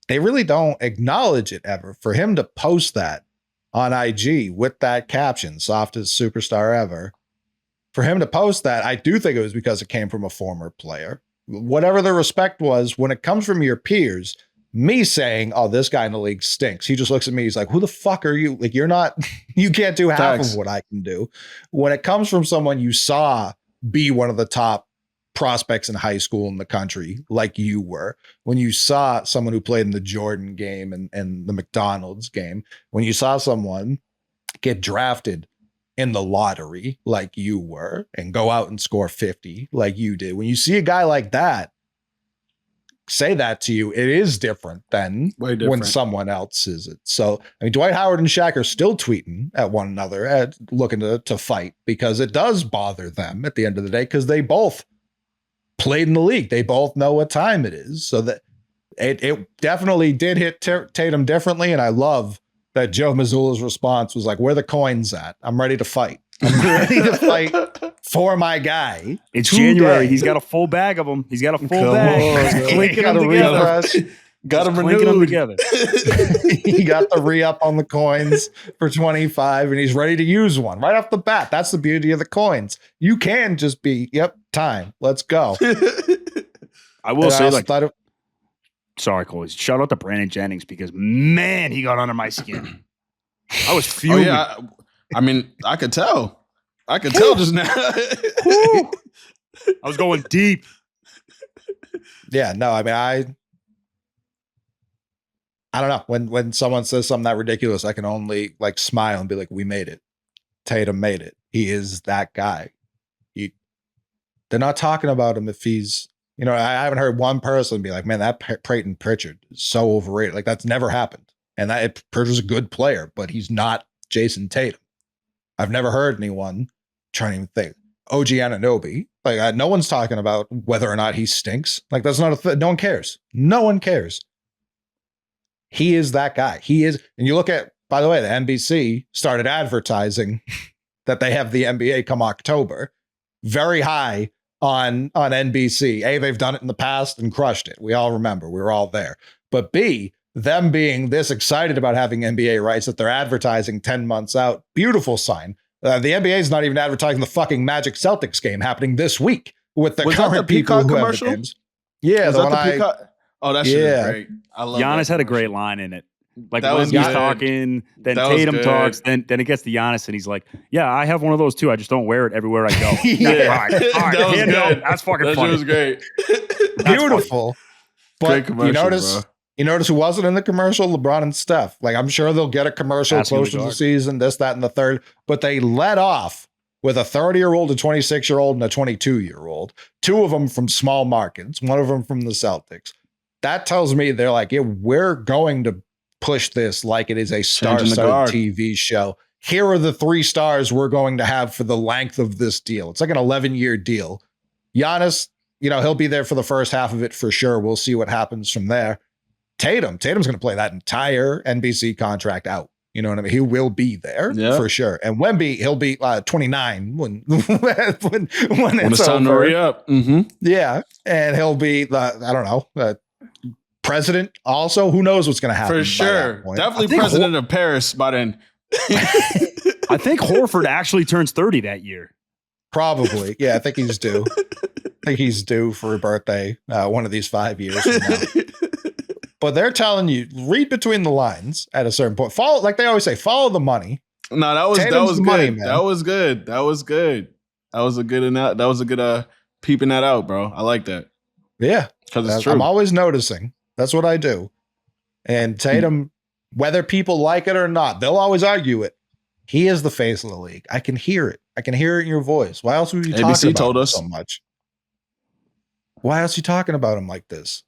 They really don't acknowledge it ever. For him to post that on IG with that caption, softest superstar ever, for him to post that, I do think it was because it came from a former player. Whatever the respect was, when it comes from your peers, me saying, oh, this guy in the league stinks. He just looks at me. He's like, who the fuck are you? Like, you're not, you can't do half of what I can do. When it comes from someone you saw be one of the top prospects in high school in the country, like you were, when you saw someone who played in the Jordan game and the McDonald's game, when you saw someone get drafted in the lottery like you were and go out and score 50 like you did. When you see a guy like that say that to you, it is different than Way different. when someone else is it. So, I mean, Dwight Howard and Shaq are still tweeting at one another, looking to fight, because it does bother them at the end of the day, because they both played in the league. They both know what time it is. So that it definitely did hit Tatum differently. And I love that Joe Mazzulla's response was like, "Where the coins at? I'm ready to fight. I'm ready to fight for my guy." It's today. January. He's got a full bag of them. He's got a full bag. On, Clinking them together. Got him Clinking them renewed. together. He got the re-up on the coins for 25 and he's ready to use one right off the bat. That's the beauty of the coins. You can just be, yep, time. Let's go. I will say, like, thought sorry, Cole. Shout out to Brandon Jennings, because man, he got under my skin. I was fuming. yeah. I mean, I could tell. I could tell just now. I was going deep. yeah, no, I mean, I don't know. When someone says something that ridiculous, I can only like smile and be like, we made it. Tatum made it. He is that guy. They're not talking about him if he's, I haven't heard one person be like, man, that Peyton Pritchard is so overrated. Like, that's never happened. And Pritchard's a good player, but he's not Jason Tatum. I've never heard anyone trying to even think. OG Anunoby, like, no one's talking about whether or not he stinks. Like, that's not a thing. No one cares. No one cares. He is that guy. He is. And you look at, by the way, the NBC started advertising that they have the NBA come October. Very high on NBC. A, they've done it in the past and crushed it. We all remember. We were all there. But B, them being this excited about having NBA rights that they're advertising 10 months out. Beautiful sign. The NBA is not even advertising the fucking Magic Celtics game happening this week with the current people who have the games. Yeah, was the that one the Peacock? Oh, that shit is great. I love Giannis that had a commercial. great line in it. Like, That when was he's good. talking, then That was Tatum good. talks, then it gets to Giannis, and he's like, yeah, I have one of those too. I just don't wear it everywhere I go. Yeah. All right, That was hand good. up. That's fucking That shit funny. was great. Beautiful. Great But commercial, you notice who wasn't in the commercial? LeBron and Steph. Like, I'm sure they'll get a commercial Asking closer the to the guard. season, this, that, and the third. But they let off with a 30-year-old, a 26-year-old, and a 22-year-old. Two of them from small markets, one of them from the Celtics. That tells me they're like, yeah, we're going to push this like it is a star-studded TV show. Here are the 3 stars we're going to have for the length of this deal. It's like an 11-year deal. Giannis, he'll be there for the first half of it for sure. We'll see what happens from there. Tatum's going to play that entire NBC contract out. You know what I mean? He will be there for sure. And Wemby, he'll be 29 when it's time to over. hurry up. Mm-hmm. Yeah, and he'll be the president. Also, who knows what's going to happen? For sure, definitely president of Paris by then. I think Horford actually turns 30 that year. Probably, yeah. I think he's due. I think he's due for a birthday one of these 5 years from now. But they're telling you, read between the lines at a certain point. Follow, like they always say, follow the money. No, that was good. Money, man. That was good. That was good. That was a good peeping that out, bro. I like that. Yeah, because it's true. I'm always noticing. That's what I do. And Tatum, whether people like it or not, they'll always argue it. He is the face of the league. I can hear it. I can hear it in your voice. Why else would you talking about told him us so much? Why else are you talking about him like this?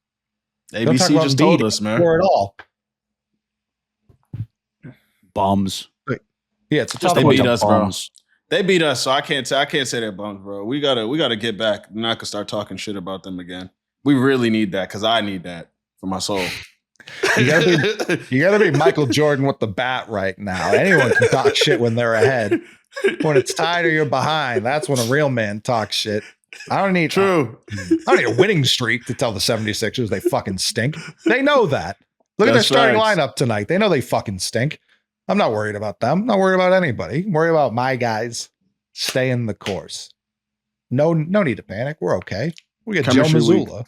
ABC just told us, man. Or at all. Bums. Yeah, it's a tough They one. beat us, bro. They beat us, so I can't say they're bums, bro. We gotta get back. We're not gonna start talking shit about them again. We really need that because I need that for my soul. You gotta be Michael Jordan with the bat right now. Anyone can talk shit when they're ahead. When it's tied or you're behind, that's when a real man talks shit. I don't need I don't need a winning streak to tell the 76ers they fucking stink. They know that. Look at their starting lineup tonight. They know they fucking stink. I'm not worried about them. I'm not worried about anybody. I'm worried about my guys staying the course. No need to panic. We're okay. We got Joe Mazzulla.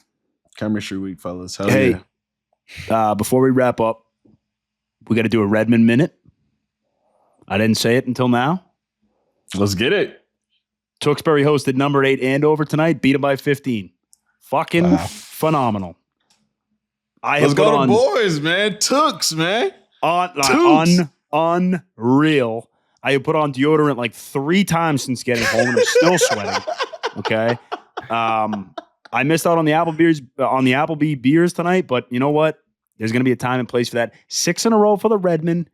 Chemistry week, fellas. Hell yeah. Before we wrap up, we got to do a Redmond minute. I didn't say it until now. Let's get it. Tewksbury hosted number 8 Andover tonight. Beat them by 15. Fucking phenomenal. Let's go to boys, man. Tooks, man. Unreal. I have put on deodorant like 3 times since getting home, and I'm still sweating. Okay. I missed out on the Applebee beers tonight, but you know what? There's going to be a time and place for that. 6 in a row for the Redmen.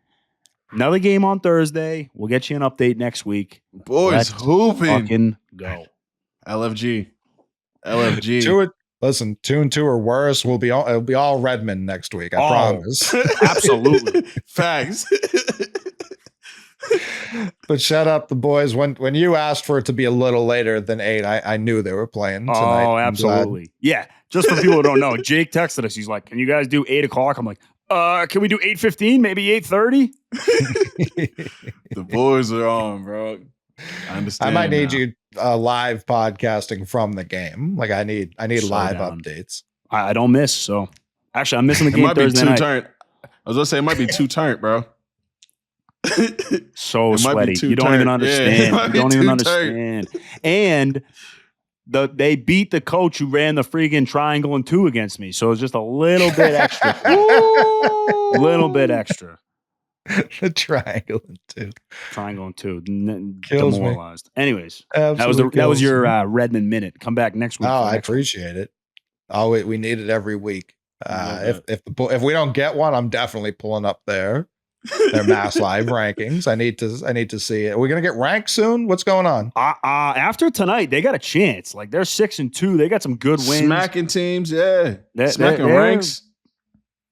Another game on Thursday. We'll get you an update next week. Boys, Let's hooping. fucking go. LFG. 2 and 2 or worse. It'll be all Redmond next week. I promise. Absolutely. Facts. But shut up, the boys. When you asked for it to be a little later than 8, I knew they were playing tonight. Oh, absolutely. Yeah. Just for people who don't know, Jake texted us. He's like, "Can you guys do 8 o'clock?" I'm like, can we do 8:15? Maybe 8:30? The boys are on, bro. I understand. I might need now. you live podcasting from the game. Like I need live updates. I don't miss. So actually, I'm missing the It game might be Thursday too night. turnt. I was gonna say it might be too turnt, bro. So It might be sweaty. too You don't even turnt. Yeah, it understand. might You be don't even too understand. And they beat the coach who ran the freaking triangle and 2 against me. So it's just a little bit extra. A little bit extra. The triangle and 2. Triangle and 2. Kills me. Demoralized. Anyways, Absolutely that was kills your me. Redmond minute. Come back next week. Oh, for I next week. appreciate it. Oh, we need it every week. Love If we don't get one, I'm definitely pulling up their Mass Live rankings. I need to see it. Are we gonna get ranked soon? What's going on? After tonight, they got a chance. Like they're 6 and 2. They got some good wins. Smacking teams, yeah. Smacking they're- ranks.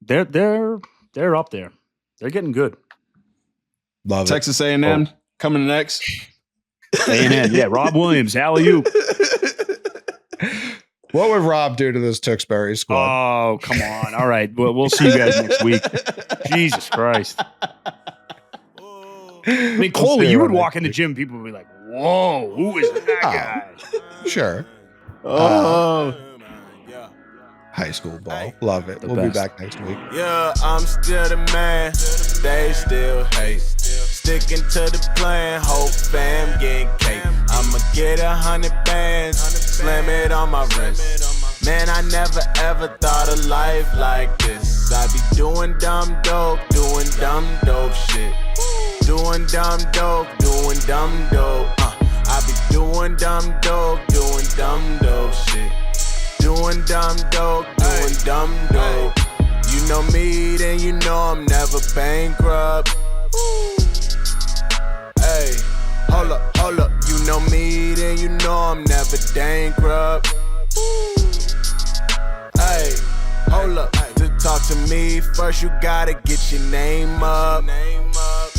They're up there. They're getting good. Love Texas A&M coming next. A&M, yeah. Rob Williams, alley-oop. it. What would Rob do to this Tewksbury squad? Oh, come on. All right. Well, we'll see you guys next week. Jesus Christ. I mean, Coley, you would walk in the gym, people would be like, "Whoa, who is that guy?" Sure. Oh. High school ball. Love it. We'll best. be back next week. Yeah, I'm still the man. They still hate. Sticking to the plan. Hope fam getting cake. I'ma get 100 bands. Slam it on my wrist. Man, I never ever thought of life like this. I be doing dumb dope shit. Doing dumb dope I be doing dumb dope shit. Doing dumb dope. You know me, then you know I'm never bankrupt. Hey, hold up. You know me, then you know I'm never bankrupt. Hey, hold up. To talk to me, first you gotta get your name up.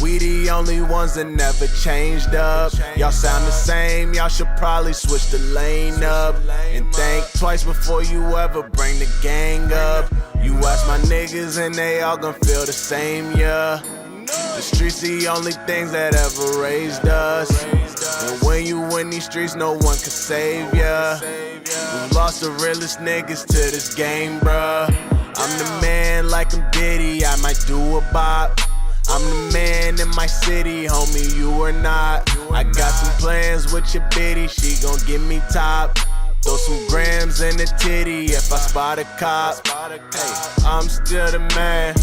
We the only ones that never changed up. Y'all sound the same, y'all should probably switch the lane up. And think twice before you ever bring the gang up. You ask my niggas and they all gon' feel the same, yeah. The streets the only things that ever raised us. And when you in these streets, no one can save ya. We lost the realest niggas to this game, bruh. I'm the man like I'm Diddy, I might do a bop. I'm the man in my city, homie, you are not. I got some plans with your bitty, she gon' give me top. Throw some grams in the titty if I spot a cop. Hey, I'm still the man,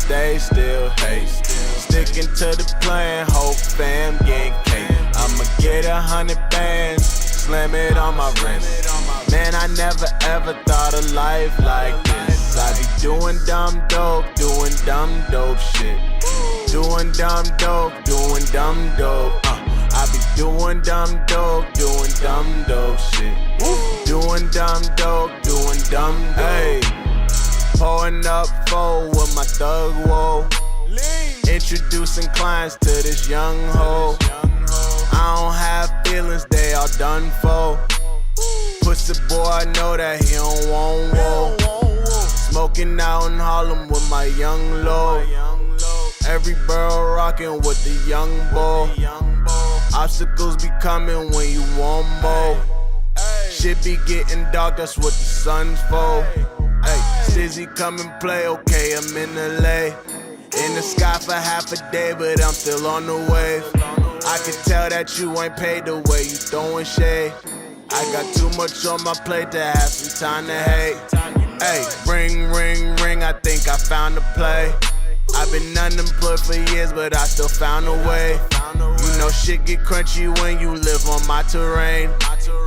they still hate. Sticking to the plan, hope fam getting cake. I'ma get 100 bands, slam it on my wrist. Man, I never ever thought of life like this. I be doing dumb dope shit. Doing dumb dope. I be doing dumb dope shit. Doing dumb dope. Hey, pouring up full with my thug woe. Introducing clients to this young hoe. I don't have feelings, they all done for. Pussy boy, I know that he don't want woe. Smoking out in Harlem with my young low. Every barrel rocking with the young boy. Obstacles be coming when you want more. Shit be getting dark, that's what the sun's for. Hey, Stizzy come and play, okay, I'm in LA. In the sky for half a day, but I'm still on the wave. I can tell that you ain't paid the way you throwing shade. I got too much on my plate to have some time to hate. Hey, ring, ring, ring, I think I found a play. I've been unemployed for years, but I still found a way. You know shit get crunchy when you live on my terrain.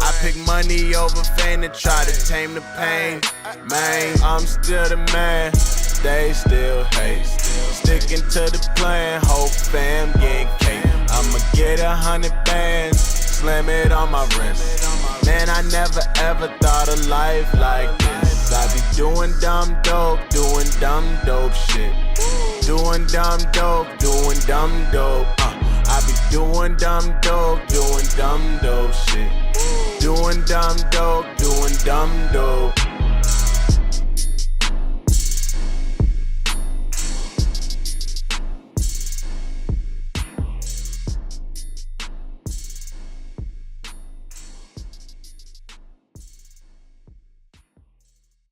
I pick money over fame to try to tame the pain. Man, I'm still the man. They still hate. Sticking to the plan, hope fam get cake. I'ma get 100 bands, slam it on my wrist. Man, I never ever thought of life like this. I be doing dumb dope shit. Doing dumb dope I be doing dumb dope shit. Doing dumb dope